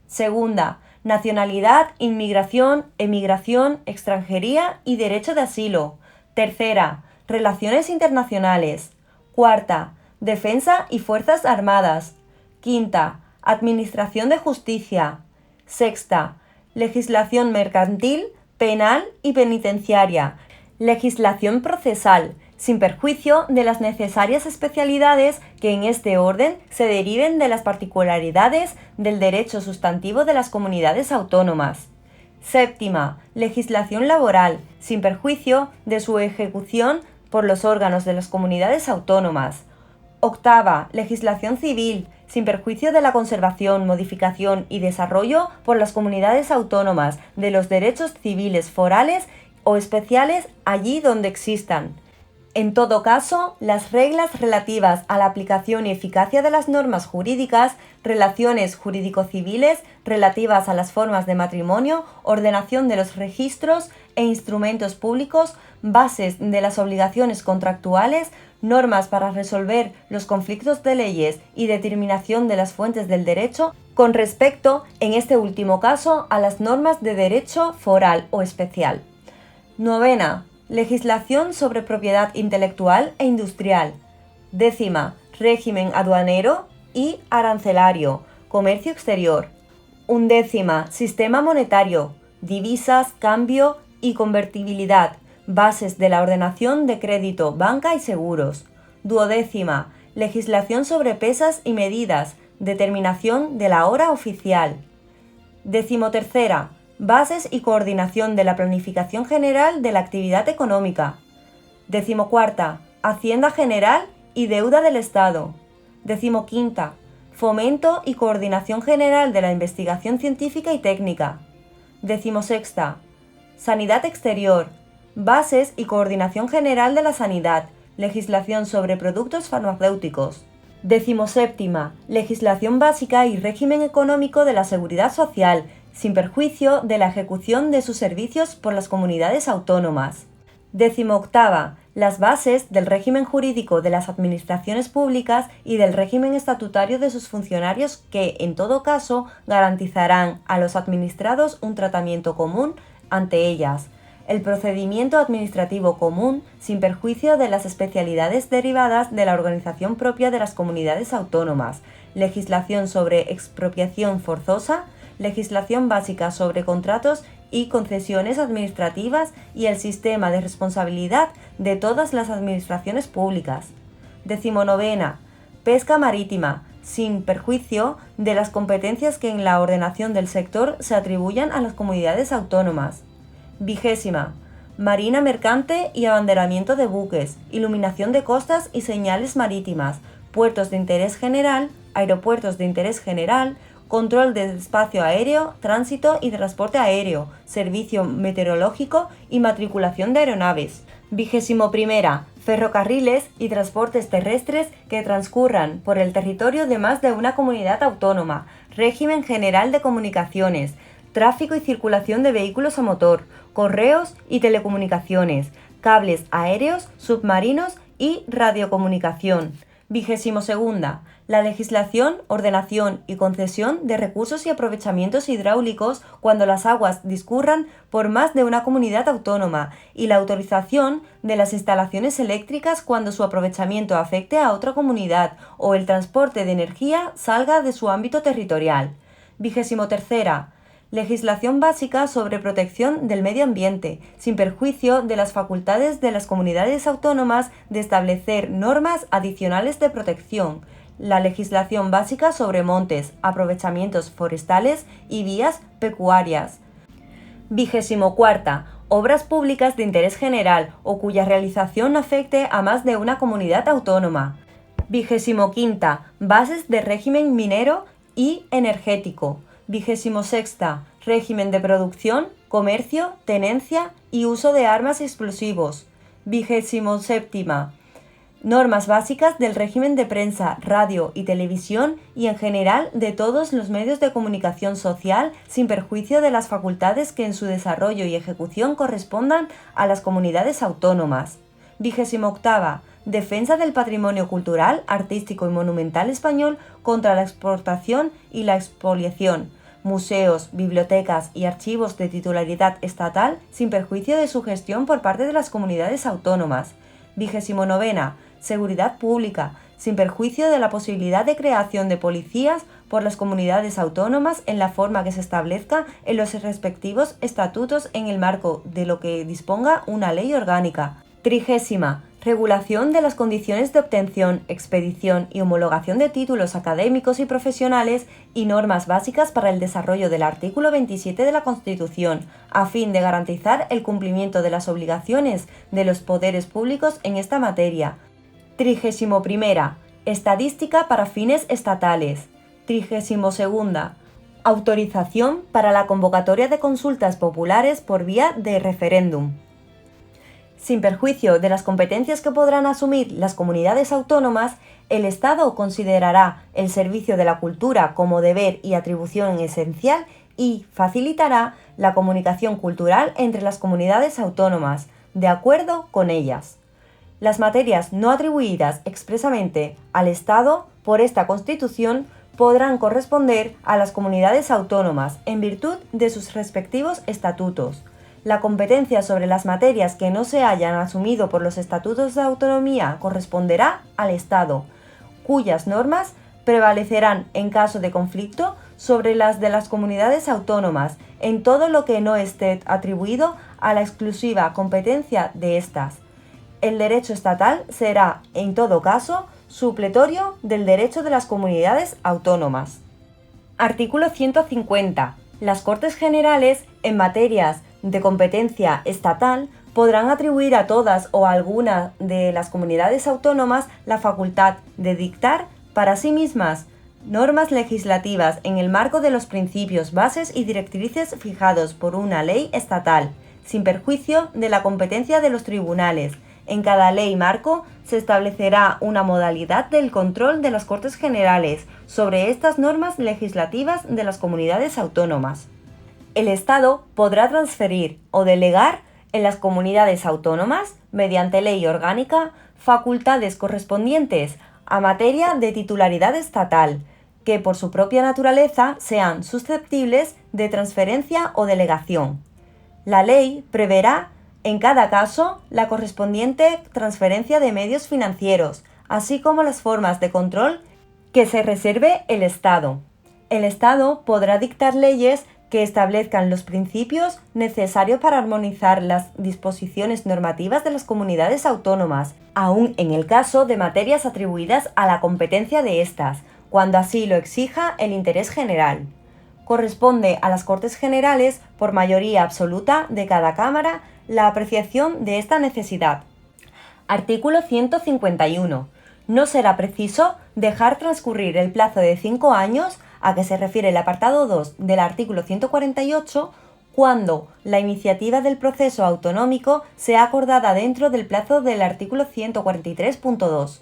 Segunda, nacionalidad, inmigración, emigración, extranjería y derecho de asilo. Tercera, relaciones internacionales. Cuarta, defensa y fuerzas armadas. Quinta, administración de justicia. Sexta, legislación mercantil, penal y penitenciaria, legislación procesal, sin perjuicio de las necesarias especialidades que en este orden se deriven de las particularidades del derecho sustantivo de las comunidades autónomas. Séptima, legislación laboral, sin perjuicio de su ejecución por los órganos de las comunidades autónomas. Octava, legislación civil, sin perjuicio de la conservación, modificación y desarrollo por las comunidades autónomas de los derechos civiles forales o especiales allí donde existan. En todo caso, las reglas relativas a la aplicación y eficacia de las normas jurídicas, relaciones jurídico-civiles relativas a las formas de matrimonio, ordenación de los registros e instrumentos públicos, bases de las obligaciones contractuales, normas para resolver los conflictos de leyes y determinación de las fuentes del derecho, con respecto, en este último caso, a las normas de derecho foral o especial. Novena, legislación sobre propiedad intelectual e industrial. Décima, régimen aduanero y arancelario, comercio exterior. Undécima, sistema monetario, divisas, cambio y convertibilidad, bases de la ordenación de crédito, banca y seguros. Duodécima, legislación sobre pesas y medidas, determinación de la hora oficial. 13ª, bases y coordinación de la planificación general de la actividad económica. 14ª, Hacienda General y deuda del Estado. 15ª, fomento y coordinación general de la investigación científica y técnica. 16ª, sanidad exterior, bases y coordinación general de la sanidad, legislación sobre productos farmacéuticos. 17ª, legislación básica y régimen económico de la seguridad social, sin perjuicio de la ejecución de sus servicios por las comunidades autónomas. 18ª, las bases del régimen jurídico de las administraciones públicas y del régimen estatutario de sus funcionarios que, en todo caso, garantizarán a los administrados un tratamiento común ante ellas. El procedimiento administrativo común, sin perjuicio de las especialidades derivadas de la organización propia de las comunidades autónomas, legislación sobre expropiación forzosa, legislación básica sobre contratos y concesiones administrativas y el sistema de responsabilidad de todas las administraciones públicas. 19ª, pesca marítima, sin perjuicio de las competencias que en la ordenación del sector se atribuyan a las comunidades autónomas. 20ª, marina mercante y abanderamiento de buques, iluminación de costas y señales marítimas, puertos de interés general, aeropuertos de interés general, control del espacio aéreo, tránsito y transporte aéreo, servicio meteorológico y matriculación de aeronaves. 21ª, ferrocarriles y transportes terrestres que transcurran por el territorio de más de una comunidad autónoma, régimen general de comunicaciones, tráfico y circulación de vehículos a motor, correos y telecomunicaciones, cables aéreos, submarinos y radiocomunicación. 22ª, la legislación, ordenación y concesión de recursos y aprovechamientos hidráulicos cuando las aguas discurran por más de una comunidad autónoma y la autorización de las instalaciones eléctricas cuando su aprovechamiento afecte a otra comunidad o el transporte de energía salga de su ámbito territorial. 23ª, legislación básica sobre protección del medio ambiente, sin perjuicio de las facultades de las comunidades autónomas de establecer normas adicionales de protección. La legislación básica sobre montes, aprovechamientos forestales y vías pecuarias. 24ª, obras públicas de interés general o cuya realización afecte a más de una comunidad autónoma. 25ª, bases de régimen minero y energético. 26ª, régimen de producción, comercio, tenencia y uso de armas y explosivos. 27ª, normas básicas del régimen de prensa, radio y televisión y en general de todos los medios de comunicación social, sin perjuicio de las facultades que en su desarrollo y ejecución correspondan a las comunidades autónomas. 28ª, defensa del patrimonio cultural, artístico y monumental español contra la exportación y la expoliación. Museos, bibliotecas y archivos de titularidad estatal sin perjuicio de su gestión por parte de las comunidades autónomas. 29ª, seguridad pública, sin perjuicio de la posibilidad de creación de policías por las comunidades autónomas en la forma que se establezca en los respectivos estatutos en el marco de lo que disponga una ley orgánica. 30ª, regulación de las condiciones de obtención, expedición y homologación de títulos académicos y profesionales y normas básicas para el desarrollo del artículo 27 de la Constitución, a fin de garantizar el cumplimiento de las obligaciones de los poderes públicos en esta materia. 31ª, estadística para fines estatales. 32ª, autorización para la convocatoria de consultas populares por vía de referéndum. Sin perjuicio de las competencias que podrán asumir las comunidades autónomas, el Estado considerará el servicio de la cultura como deber y atribución esencial y facilitará la comunicación cultural entre las comunidades autónomas, de acuerdo con ellas. Las materias no atribuidas expresamente al Estado por esta Constitución podrán corresponder a las comunidades autónomas en virtud de sus respectivos estatutos. La competencia sobre las materias que no se hayan asumido por los estatutos de autonomía corresponderá al Estado, cuyas normas prevalecerán en caso de conflicto sobre las de las comunidades autónomas en todo lo que no esté atribuido a la exclusiva competencia de éstas. El derecho estatal será, en todo caso, supletorio del derecho de las comunidades autónomas. Artículo 150. Las Cortes Generales, en materias de competencia estatal, podrán atribuir a todas o a alguna de las comunidades autónomas la facultad de dictar para sí mismas normas legislativas en el marco de los principios, bases y directrices fijados por una ley estatal, sin perjuicio de la competencia de los tribunales. En cada ley marco se establecerá una modalidad del control de las Cortes Generales sobre estas normas legislativas de las comunidades autónomas. El Estado podrá transferir o delegar en las comunidades autónomas, mediante ley orgánica, facultades correspondientes a materia de titularidad estatal, que por su propia naturaleza sean susceptibles de transferencia o delegación. La ley preverá en cada caso la correspondiente transferencia de medios financieros, así como las formas de control que se reserve el Estado. El Estado podrá dictar leyes que establezcan los principios necesarios para armonizar las disposiciones normativas de las comunidades autónomas, aun en el caso de materias atribuidas a la competencia de estas, cuando así lo exija el interés general. Corresponde a las Cortes Generales, por mayoría absoluta de cada Cámara, la apreciación de esta necesidad. Artículo 151. No será preciso dejar transcurrir el plazo de 5 años a que se refiere el apartado 2 del artículo 148 cuando la iniciativa del proceso autonómico sea acordada dentro del plazo del artículo 143.2,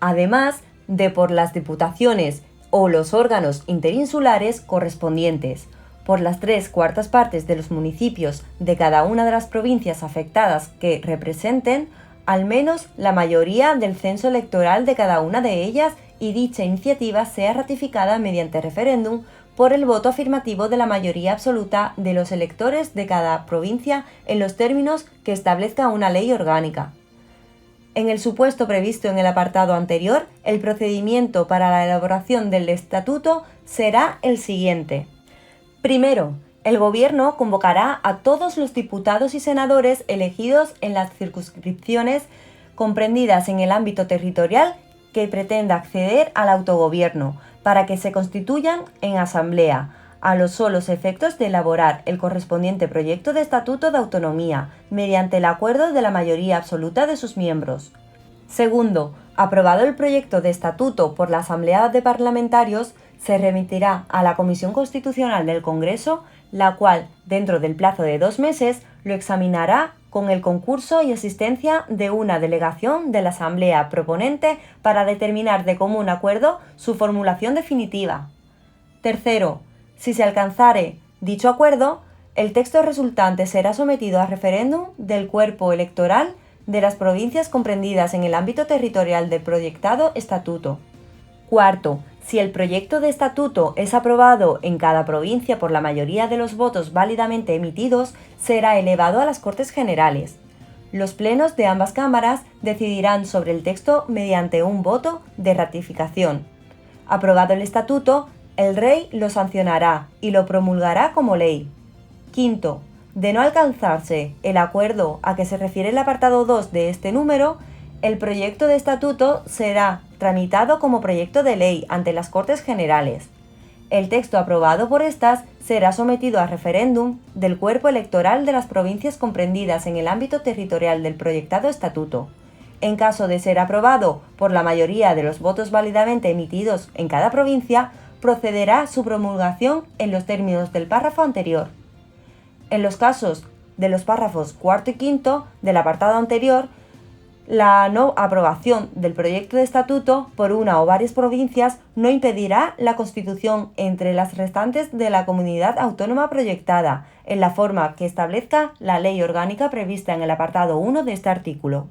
además de por las diputaciones o los órganos interinsulares correspondientes, por las 3/4 partes de los municipios de cada una de las provincias afectadas que representen al menos la mayoría del censo electoral de cada una de ellas y dicha iniciativa sea ratificada mediante referéndum por el voto afirmativo de la mayoría absoluta de los electores de cada provincia en los términos que establezca una ley orgánica. En el supuesto previsto en el apartado anterior, el procedimiento para la elaboración del estatuto será el siguiente. Primero, el Gobierno convocará a todos los diputados y senadores elegidos en las circunscripciones comprendidas en el ámbito territorial que pretenda acceder al autogobierno, para que se constituyan en asamblea, a los solos efectos de elaborar el correspondiente proyecto de estatuto de autonomía, mediante el acuerdo de la mayoría absoluta de sus miembros. Segundo, aprobado el proyecto de estatuto por la Asamblea de Parlamentarios, se remitirá a la Comisión Constitucional del Congreso, la cual, dentro del plazo de 2 meses, lo examinará con el concurso y asistencia de una delegación de la Asamblea proponente para determinar de común acuerdo su formulación definitiva. Tercero, si se alcanzare dicho acuerdo, el texto resultante será sometido a referéndum del cuerpo electoral de las provincias comprendidas en el ámbito territorial del proyectado estatuto. Cuarto, si el proyecto de estatuto es aprobado en cada provincia por la mayoría de los votos válidamente emitidos, será elevado a las Cortes Generales. Los plenos de ambas cámaras decidirán sobre el texto mediante un voto de ratificación. Aprobado el estatuto, el Rey lo sancionará y lo promulgará como ley. Quinto, de no alcanzarse el acuerdo a que se refiere el apartado 2 de este número, el proyecto de estatuto será tramitado como proyecto de ley ante las Cortes Generales. El texto aprobado por estas será sometido a referéndum del cuerpo electoral de las provincias comprendidas en el ámbito territorial del proyectado estatuto. En caso de ser aprobado por la mayoría de los votos válidamente emitidos en cada provincia, procederá su promulgación en los términos del párrafo anterior. En los casos de los párrafos 4 y 5 del apartado anterior, la no aprobación del proyecto de estatuto por una o varias provincias no impedirá la constitución entre las restantes de la comunidad autónoma proyectada, en la forma que establezca la ley orgánica prevista en el apartado 1 de este artículo.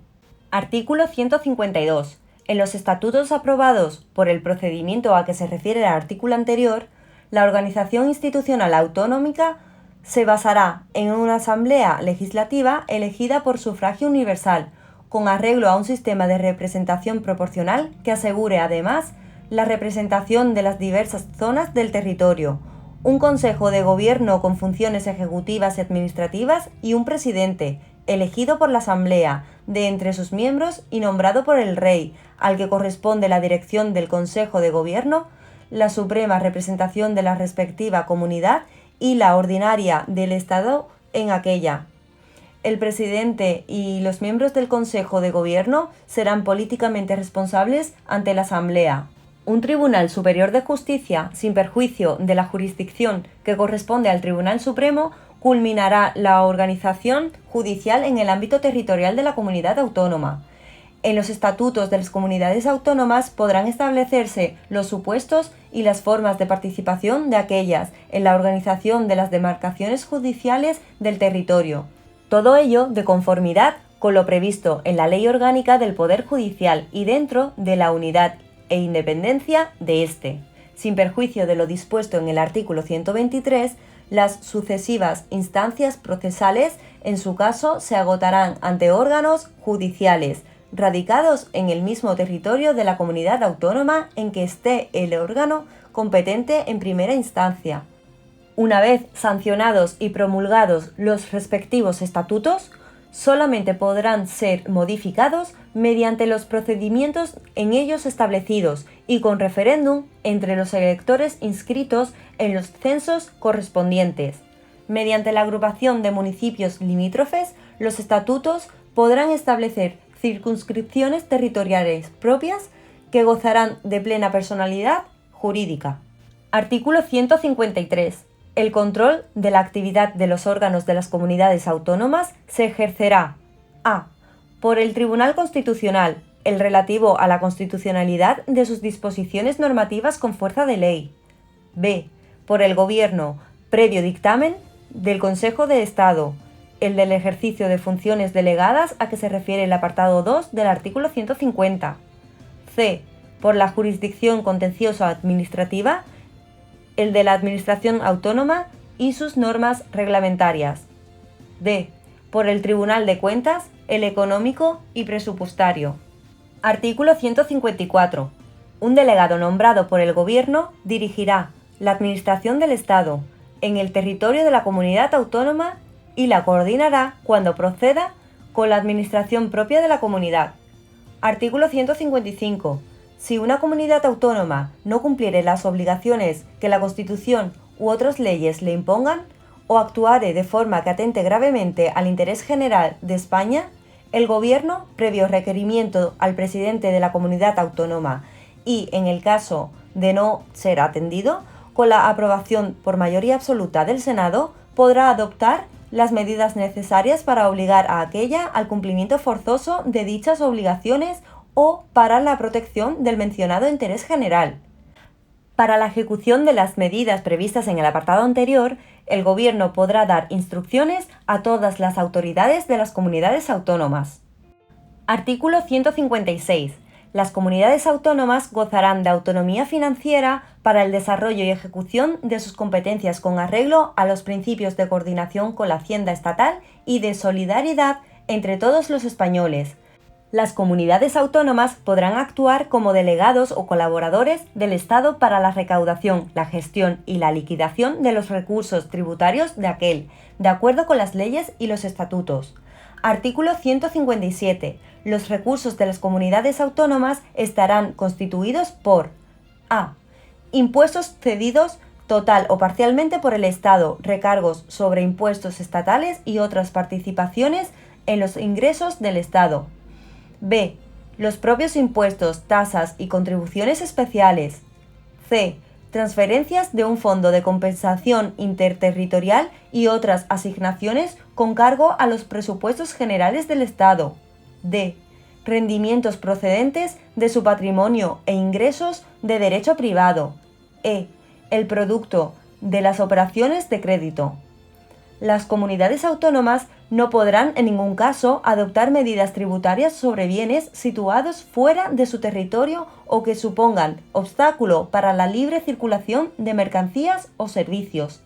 Artículo 152. En los estatutos aprobados por el procedimiento a que se refiere el artículo anterior, la organización institucional autonómica se basará en una asamblea legislativa elegida por sufragio universal, con arreglo a un sistema de representación proporcional que asegure además la representación de las diversas zonas del territorio, un Consejo de Gobierno con funciones ejecutivas y administrativas y un presidente, elegido por la Asamblea, de entre sus miembros y nombrado por el Rey, al que corresponde la dirección del Consejo de Gobierno, la suprema representación de la respectiva comunidad y la ordinaria del Estado en aquella. El presidente y los miembros del Consejo de Gobierno serán políticamente responsables ante la Asamblea. Un Tribunal Superior de Justicia, sin perjuicio de la jurisdicción que corresponde al Tribunal Supremo, culminará la organización judicial en el ámbito territorial de la comunidad autónoma. En los estatutos de las comunidades autónomas podrán establecerse los supuestos y las formas de participación de aquellas en la organización de las demarcaciones judiciales del territorio. Todo ello de conformidad con lo previsto en la Ley Orgánica del Poder Judicial y dentro de la unidad e independencia de éste. Sin perjuicio de lo dispuesto en el artículo 123, las sucesivas instancias procesales, en su caso, se agotarán ante órganos judiciales, radicados en el mismo territorio de la comunidad autónoma en que esté el órgano competente en primera instancia. Una vez sancionados y promulgados los respectivos estatutos, solamente podrán ser modificados mediante los procedimientos en ellos establecidos y con referéndum entre los electores inscritos en los censos correspondientes. Mediante la agrupación de municipios limítrofes, los estatutos podrán establecer circunscripciones territoriales propias que gozarán de plena personalidad jurídica. Artículo 153. El control de la actividad de los órganos de las comunidades autónomas se ejercerá a. Por el Tribunal Constitucional, el relativo a la constitucionalidad de sus disposiciones normativas con fuerza de ley. b. Por el Gobierno, previo dictamen del Consejo de Estado, el del ejercicio de funciones delegadas a que se refiere el apartado 2 del artículo 150. c. Por la jurisdicción contencioso administrativa, el de la Administración Autónoma y sus normas reglamentarias. d. Por el Tribunal de Cuentas, el económico y presupuestario. Artículo 154. Un delegado nombrado por el Gobierno dirigirá la Administración del Estado en el territorio de la comunidad autónoma y la coordinará cuando proceda con la administración propia de la comunidad. Artículo 155. Si una comunidad autónoma no cumpliere las obligaciones que la Constitución u otras leyes le impongan, o actuare de forma que atente gravemente al interés general de España, el Gobierno, previo requerimiento al presidente de la comunidad autónoma y, en el caso de no ser atendido, con la aprobación por mayoría absoluta del Senado, podrá adoptar las medidas necesarias para obligar a aquella al cumplimiento forzoso de dichas obligaciones o para la protección del mencionado interés general. Para la ejecución de las medidas previstas en el apartado anterior, el Gobierno podrá dar instrucciones a todas las autoridades de las comunidades autónomas. Artículo 156. Las comunidades autónomas gozarán de autonomía financiera para el desarrollo y ejecución de sus competencias con arreglo a los principios de coordinación con la Hacienda estatal y de solidaridad entre todos los españoles. Las comunidades autónomas podrán actuar como delegados o colaboradores del Estado para la recaudación, la gestión y la liquidación de los recursos tributarios de aquel, de acuerdo con las leyes y los estatutos. Artículo 157. Los recursos de las comunidades autónomas estarán constituidos por a. Impuestos cedidos total o parcialmente por el Estado, recargos sobre impuestos estatales y otras participaciones en los ingresos del Estado. b. Los propios impuestos, tasas y contribuciones especiales. c. Transferencias de un fondo de compensación interterritorial y otras asignaciones con cargo a los presupuestos generales del Estado. d. Rendimientos procedentes de su patrimonio e ingresos de derecho privado. e. El producto de las operaciones de crédito. Las comunidades autónomas no podrán en ningún caso adoptar medidas tributarias sobre bienes situados fuera de su territorio o que supongan obstáculo para la libre circulación de mercancías o servicios.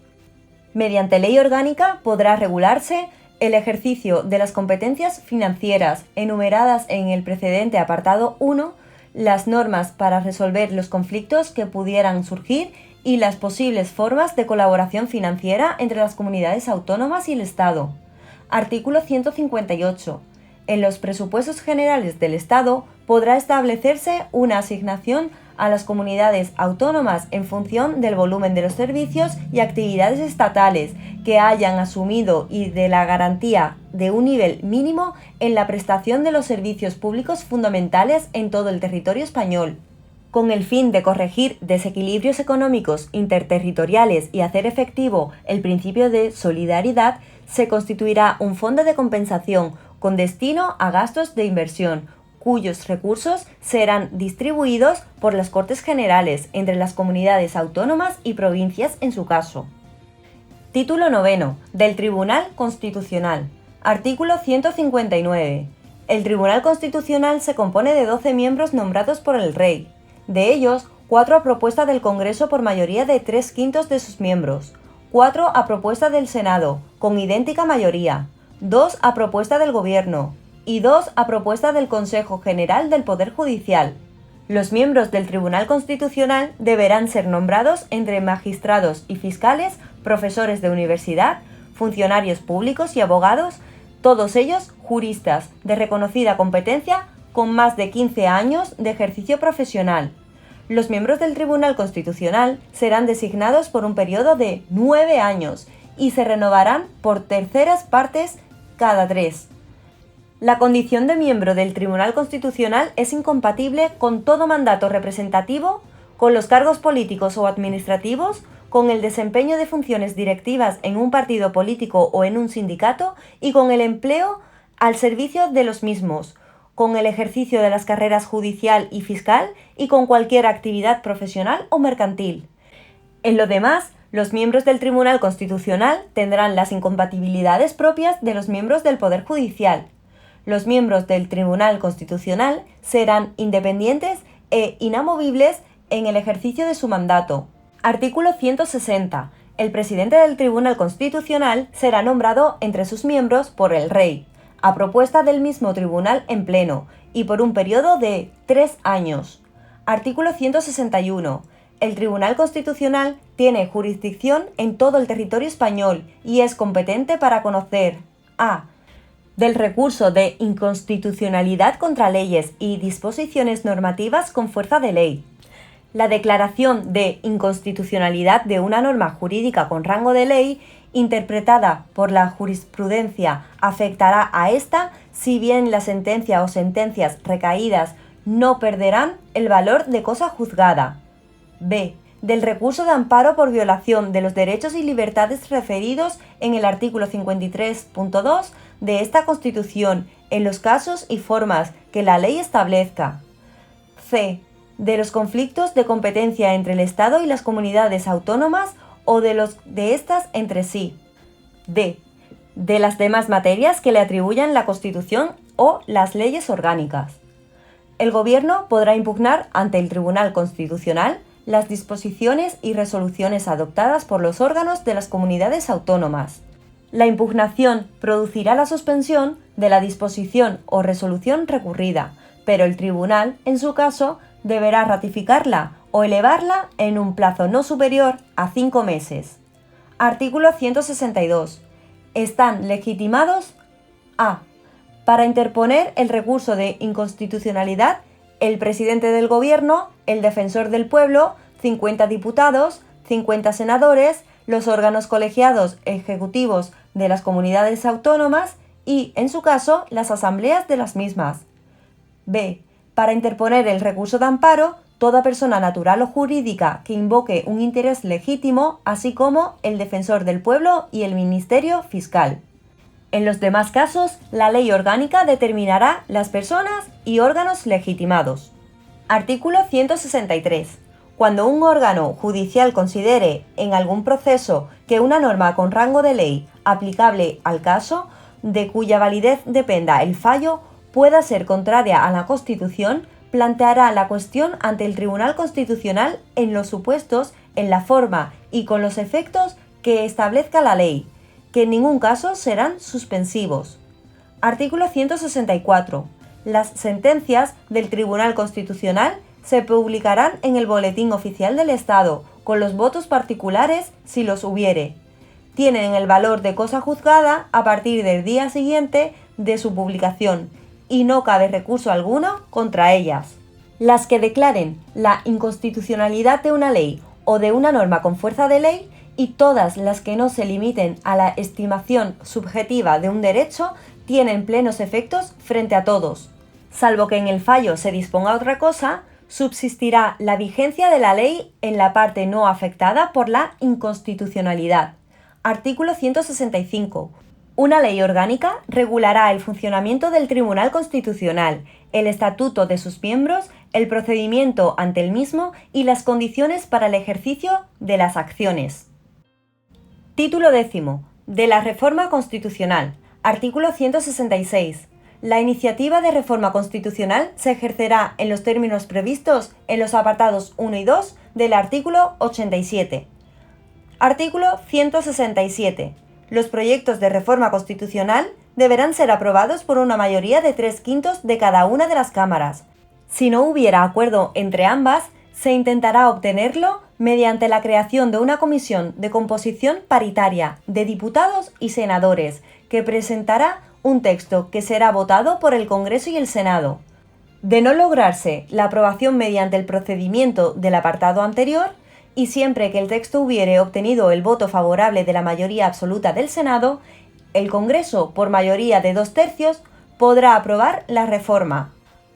Mediante ley orgánica podrá regularse el ejercicio de las competencias financieras enumeradas en el precedente apartado 1, las normas para resolver los conflictos que pudieran surgir y las posibles formas de colaboración financiera entre las comunidades autónomas y el Estado. Artículo 158. En los presupuestos generales del Estado podrá establecerse una asignación a las comunidades autónomas en función del volumen de los servicios y actividades estatales que hayan asumido y de la garantía de un nivel mínimo en la prestación de los servicios públicos fundamentales en todo el territorio español. Con el fin de corregir desequilibrios económicos interterritoriales y hacer efectivo el principio de solidaridad, se constituirá un fondo de compensación con destino a gastos de inversión, cuyos recursos serán distribuidos por las Cortes Generales entre las comunidades autónomas y provincias en su caso. Título 9. Del Tribunal Constitucional. Artículo 159. El Tribunal Constitucional se compone de 12 miembros nombrados por el Rey. De ellos, 4 a propuesta del Congreso por mayoría de 3/5 de sus miembros, 4 a propuesta del Senado, con idéntica mayoría, 2 a propuesta del Gobierno y 2 a propuesta del Consejo General del Poder Judicial. Los miembros del Tribunal Constitucional deberán ser nombrados entre magistrados y fiscales, profesores de universidad, funcionarios públicos y abogados, todos ellos juristas de reconocida competencia con más de 15 años de ejercicio profesional. Los miembros del Tribunal Constitucional serán designados por un periodo de 9 años y se renovarán por terceras partes cada 3. La condición de miembro del Tribunal Constitucional es incompatible con todo mandato representativo, con los cargos políticos o administrativos, con el desempeño de funciones directivas en un partido político o en un sindicato y con el empleo al servicio de los mismos, con el ejercicio de las carreras judicial y fiscal y con cualquier actividad profesional o mercantil. En lo demás, los miembros del Tribunal Constitucional tendrán las incompatibilidades propias de los miembros del Poder Judicial. Los miembros del Tribunal Constitucional serán independientes e inamovibles en el ejercicio de su mandato. Artículo 160. El presidente del Tribunal Constitucional será nombrado entre sus miembros por el Rey, a propuesta del mismo tribunal en pleno, y por un periodo de 3 años. Artículo 161. El Tribunal Constitucional tiene jurisdicción en todo el territorio español y es competente para conocer a. Del recurso de inconstitucionalidad contra leyes y disposiciones normativas con fuerza de ley. La declaración de inconstitucionalidad de una norma jurídica con rango de ley interpretada por la jurisprudencia afectará a esta, si bien la sentencia o sentencias recaídas no perderán el valor de cosa juzgada. B. Del recurso de amparo por violación de los derechos y libertades referidos en el artículo 53.2 de esta Constitución, en los casos y formas que la ley establezca. C. De los conflictos de competencia entre el Estado y las comunidades autónomas o de los de estas entre sí. D. De las demás materias que le atribuyan la Constitución o las leyes orgánicas. El Gobierno podrá impugnar ante el Tribunal Constitucional las disposiciones y resoluciones adoptadas por los órganos de las comunidades autónomas. La impugnación producirá la suspensión de la disposición o resolución recurrida, pero el tribunal, en su caso, deberá ratificarla o elevarla en un plazo no superior a 5 meses. Artículo 162. Están legitimados a. Para interponer el recurso de inconstitucionalidad, el presidente del Gobierno, el defensor del pueblo, 50 diputados, 50 senadores, los órganos colegiados ejecutivos de las comunidades autónomas y, en su caso, las asambleas de las mismas. B. Para interponer el recurso de amparo, toda persona natural o jurídica que invoque un interés legítimo, así como el defensor del pueblo y el Ministerio Fiscal. En los demás casos, la ley orgánica determinará las personas y órganos legitimados. Artículo 163. Cuando un órgano judicial considere en algún proceso que una norma con rango de ley aplicable al caso, de cuya validez dependa el fallo, pueda ser contraria a la Constitución, planteará la cuestión ante el Tribunal Constitucional en los supuestos, en la forma y con los efectos que establezca la ley, que en ningún caso serán suspensivos. Artículo 164. Las sentencias del Tribunal Constitucional se publicarán en el Boletín Oficial del Estado, con los votos particulares si los hubiere. Tienen el valor de cosa juzgada a partir del día siguiente de su publicación y no cabe recurso alguno contra ellas. Las que declaren la inconstitucionalidad de una ley o de una norma con fuerza de ley y todas las que no se limiten a la estimación subjetiva de un derecho tienen plenos efectos frente a todos. Salvo que en el fallo se disponga otra cosa, subsistirá la vigencia de la ley en la parte no afectada por la inconstitucionalidad. Artículo 165. Una ley orgánica regulará el funcionamiento del Tribunal Constitucional, el estatuto de sus miembros, el procedimiento ante el mismo y las condiciones para el ejercicio de las acciones. Título 10. De la Reforma Constitucional. Artículo 166. La iniciativa de reforma constitucional se ejercerá en los términos previstos en los apartados 1 y 2 del artículo 87. Artículo 167. Los proyectos de reforma constitucional deberán ser aprobados por una mayoría de 3/5 de cada una de las cámaras. Si no hubiera acuerdo entre ambas, se intentará obtenerlo mediante la creación de una comisión de composición paritaria de diputados y senadores, que presentará un texto que será votado por el Congreso y el Senado. De no lograrse la aprobación mediante el procedimiento del apartado anterior, y siempre que el texto hubiere obtenido el voto favorable de la mayoría absoluta del Senado, el Congreso, por mayoría de 2/3, podrá aprobar la reforma.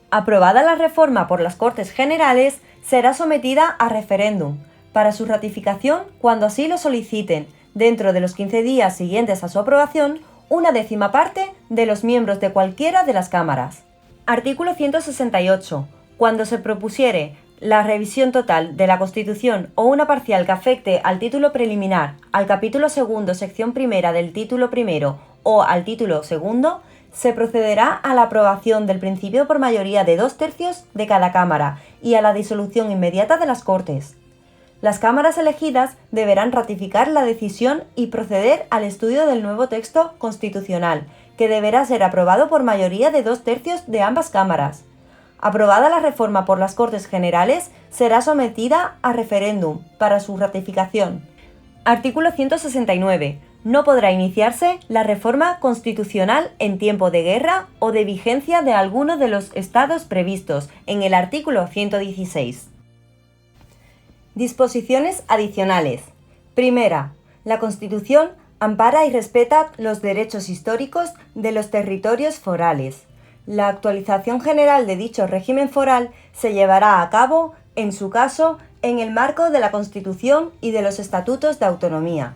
Aprobada la reforma por las Cortes Generales, será sometida a referéndum, para su ratificación cuando así lo soliciten, dentro de los 15 días siguientes a su aprobación, una 1/10 parte de los miembros de cualquiera de las cámaras. Artículo 168. Cuando se propusiere la revisión total de la Constitución o una parcial que afecte al título preliminar, al capítulo segundo, sección primera del título primero o al título segundo, se procederá a la aprobación del principio por mayoría de 2/3 de cada cámara y a la disolución inmediata de las Cortes. Las cámaras elegidas deberán ratificar la decisión y proceder al estudio del nuevo texto constitucional, que deberá ser aprobado por mayoría de 2/3 de ambas cámaras. Aprobada la reforma por las Cortes Generales, será sometida a referéndum para su ratificación. Artículo 169. No podrá iniciarse la reforma constitucional en tiempo de guerra o de vigencia de alguno de los estados previstos en el artículo 116. Disposiciones adicionales. Primera. La Constitución ampara y respeta los derechos históricos de los territorios forales. La actualización general de dicho régimen foral se llevará a cabo, en su caso, en el marco de la Constitución y de los estatutos de autonomía.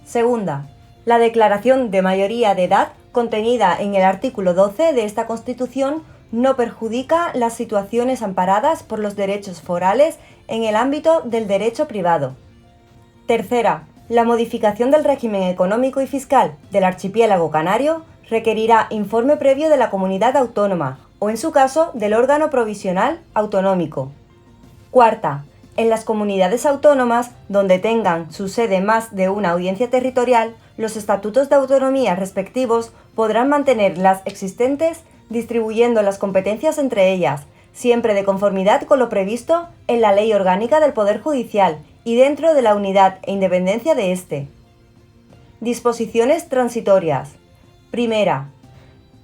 Segunda. La declaración de mayoría de edad contenida en el artículo 12 de esta Constitución no perjudica las situaciones amparadas por los derechos forales en el ámbito del derecho privado. Tercera. La modificación del régimen económico y fiscal del archipiélago canario requerirá informe previo de la comunidad autónoma o, en su caso, del órgano provisional autonómico. Cuarta. En las comunidades autónomas, donde tengan su sede más de una audiencia territorial, los estatutos de autonomía respectivos podrán mantener las existentes, distribuyendo las competencias entre ellas, siempre de conformidad con lo previsto en la Ley Orgánica del Poder Judicial y dentro de la unidad e independencia de éste. Disposiciones transitorias. Primera.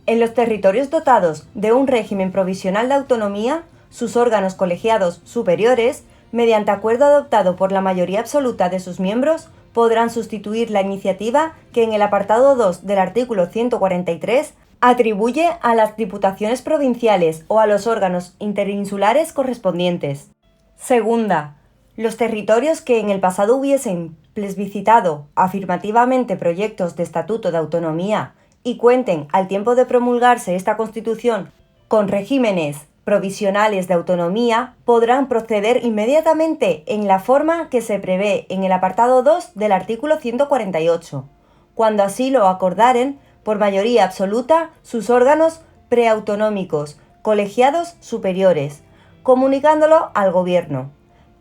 En los territorios dotados de un régimen provisional de autonomía, sus órganos colegiados superiores, mediante acuerdo adoptado por la mayoría absoluta de sus miembros, podrán sustituir la iniciativa que en el apartado 2 del artículo 143 atribuye a las diputaciones provinciales o a los órganos interinsulares correspondientes. Segunda. Los territorios que en el pasado hubiesen plebiscitado afirmativamente proyectos de estatuto de autonomía y cuenten, al tiempo de promulgarse esta Constitución, con regímenes provisionales de autonomía, podrán proceder inmediatamente en la forma que se prevé en el apartado 2 del artículo 148, cuando así lo acordaren por mayoría absoluta sus órganos preautonómicos, colegiados superiores, comunicándolo al Gobierno.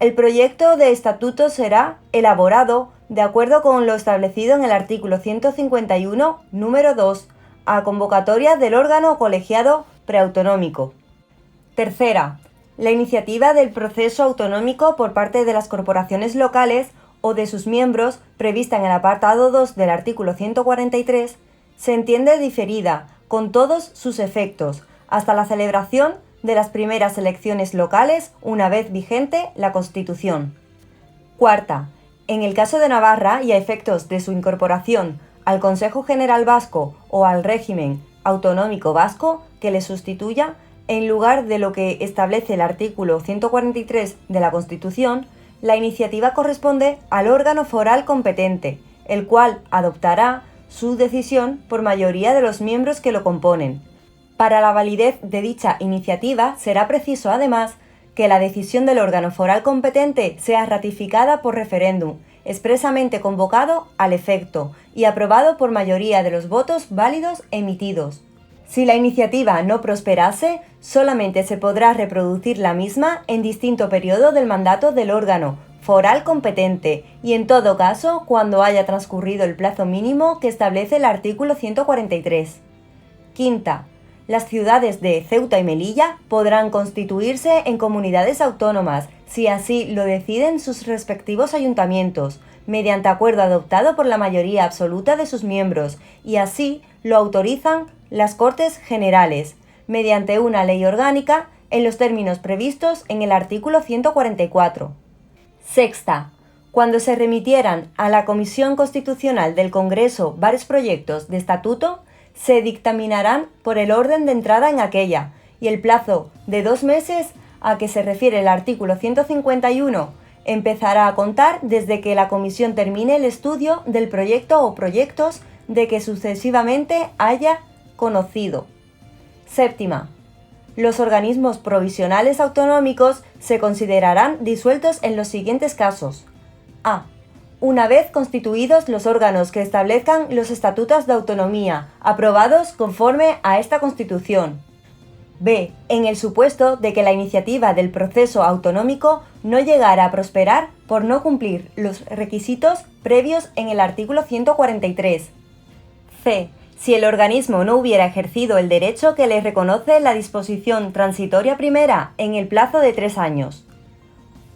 El proyecto de estatuto será elaborado de acuerdo con lo establecido en el artículo 151, número 2, a convocatoria del órgano colegiado preautonómico. Tercera. La iniciativa del proceso autonómico por parte de las corporaciones locales o de sus miembros, prevista en el apartado 2 del artículo 143, se entiende diferida con todos sus efectos, hasta la celebración de las primeras elecciones locales una vez vigente la Constitución. Cuarta, en el caso de Navarra y a efectos de su incorporación al Consejo General Vasco o al régimen autonómico vasco que le sustituya, en lugar de lo que establece el artículo 143 de la Constitución, la iniciativa corresponde al órgano foral competente, el cual adoptará su decisión por mayoría de los miembros que lo componen. Para la validez de dicha iniciativa será preciso, además, que la decisión del órgano foral competente sea ratificada por referéndum, expresamente convocado al efecto y aprobado por mayoría de los votos válidos emitidos. Si la iniciativa no prosperase, solamente se podrá reproducir la misma en distinto periodo del mandato del órgano foral competente y en todo caso cuando haya transcurrido el plazo mínimo que establece el artículo 143. Quinta, las ciudades de Ceuta y Melilla podrán constituirse en comunidades autónomas si así lo deciden sus respectivos ayuntamientos, mediante acuerdo adoptado por la mayoría absoluta de sus miembros, y así lo autorizan las Cortes Generales, mediante una ley orgánica en los términos previstos en el artículo 144. Sexta, cuando se remitieran a la Comisión Constitucional del Congreso varios proyectos de estatuto, se dictaminarán por el orden de entrada en aquella, y el plazo de 2 meses a que se refiere el artículo 151 empezará a contar desde que la comisión termine el estudio del proyecto o proyectos de que sucesivamente haya conocido. Séptima, los organismos provisionales autonómicos se considerarán disueltos en los siguientes casos. A. Una vez constituidos los órganos que establezcan los estatutos de autonomía, aprobados conforme a esta Constitución. B. En el supuesto de que la iniciativa del proceso autonómico no llegara a prosperar por no cumplir los requisitos previos en el artículo 143. C. Si el organismo no hubiera ejercido el derecho que le reconoce la disposición transitoria primera en el plazo de 3 años.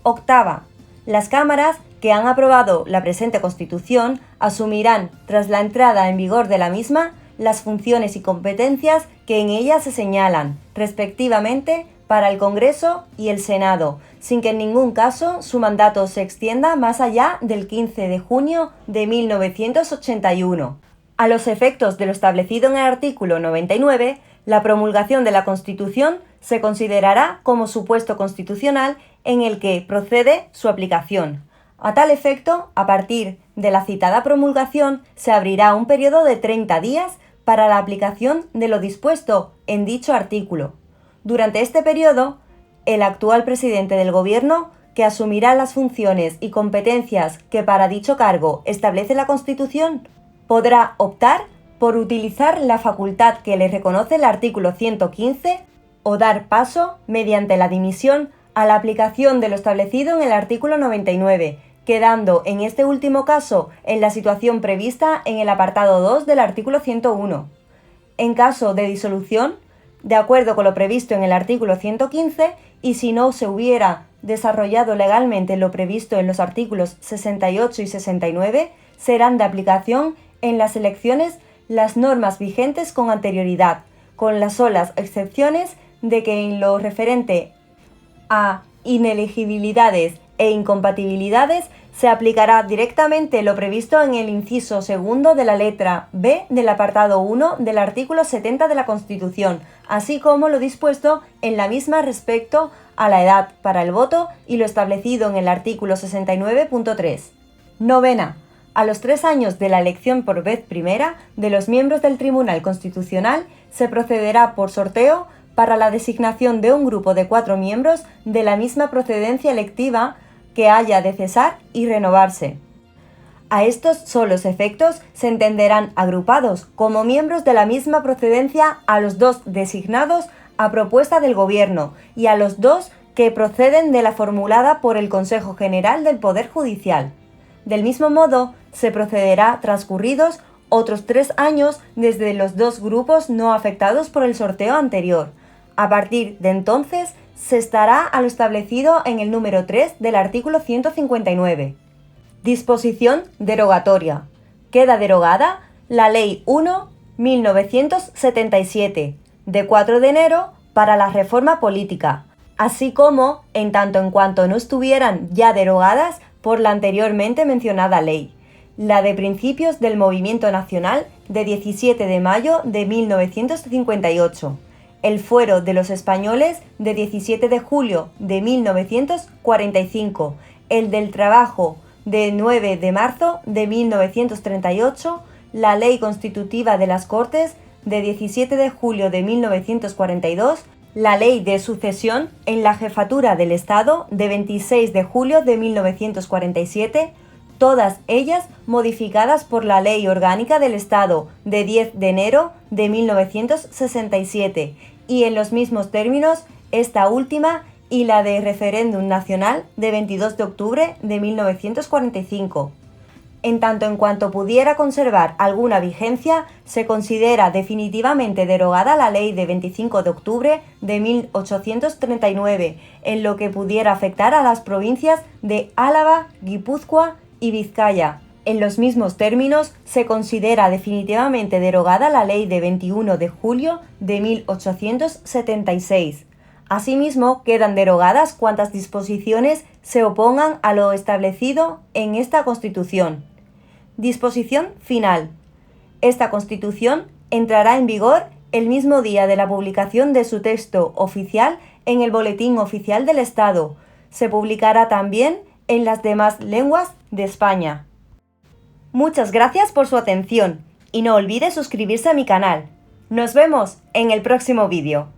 Octava. Las cámaras que han aprobado la presente Constitución asumirán, tras la entrada en vigor de la misma, las funciones y competencias que en ella se señalan, respectivamente, para el Congreso y el Senado, sin que en ningún caso su mandato se extienda más allá del 15 de junio de 1981. A los efectos de lo establecido en el artículo 99, la promulgación de la Constitución se considerará como supuesto constitucional en el que procede su aplicación. A tal efecto, a partir de la citada promulgación, se abrirá un periodo de 30 días para la aplicación de lo dispuesto en dicho artículo. Durante este periodo, el actual presidente del Gobierno, que asumirá las funciones y competencias que para dicho cargo establece la Constitución, podrá optar por utilizar la facultad que le reconoce el artículo 115 o dar paso, mediante la dimisión, a la aplicación de lo establecido en el artículo 99, quedando en este último caso en la situación prevista en el apartado 2 del artículo 101. En caso de disolución, de acuerdo con lo previsto en el artículo 115, y si no se hubiera desarrollado legalmente lo previsto en los artículos 68 y 69, serán de aplicación en las elecciones las normas vigentes con anterioridad, con las solas excepciones de que en lo referente a inelegibilidades e incompatibilidades se aplicará directamente lo previsto en el inciso segundo de la letra B del apartado 1 del artículo 70 de la Constitución, así como lo dispuesto en la misma respecto a la edad para el voto y lo establecido en el artículo 69.3. Novena. A los 3 años de la elección por vez primera de los miembros del Tribunal Constitucional se procederá por sorteo para la designación de un grupo de 4 miembros de la misma procedencia electiva que haya de cesar y renovarse. A estos solos efectos se entenderán agrupados como miembros de la misma procedencia a los 2 designados a propuesta del Gobierno y a los 2 que proceden de la formulada por el Consejo General del Poder Judicial. Del mismo modo, se procederá transcurridos otros 3 años desde los 2 grupos no afectados por el sorteo anterior. A partir de entonces, se estará a lo establecido en el número 3 del artículo 159. Disposición derogatoria. Queda derogada la Ley 1 1977, de 4 de enero, para la reforma política, así como en tanto en cuanto no estuvieran ya derogadas por la anteriormente mencionada ley, la de principios del Movimiento Nacional de 17 de mayo de 1958, el Fuero de los Españoles de 17 de julio de 1945, el del Trabajo de 9 de marzo de 1938, la Ley Constitutiva de las Cortes de 17 de julio de 1942, la Ley de Sucesión en la Jefatura del Estado de 26 de julio de 1947, todas ellas modificadas por la Ley Orgánica del Estado de 10 de enero de 1967, y en los mismos términos esta última y la de Referéndum Nacional de 22 de octubre de 1945. En tanto en cuanto pudiera conservar alguna vigencia, se considera definitivamente derogada la Ley de 25 de octubre de 1839, en lo que pudiera afectar a las provincias de Álava, Guipúzcoa y Vizcaya. En los mismos términos, se considera definitivamente derogada la Ley de 21 de julio de 1876. Asimismo, quedan derogadas cuantas disposiciones se opongan a lo establecido en esta Constitución. Disposición final. Esta Constitución entrará en vigor el mismo día de la publicación de su texto oficial en el Boletín Oficial del Estado. Se publicará también en las demás lenguas de España. Muchas gracias por su atención y no olvide suscribirse a mi canal. Nos vemos en el próximo vídeo.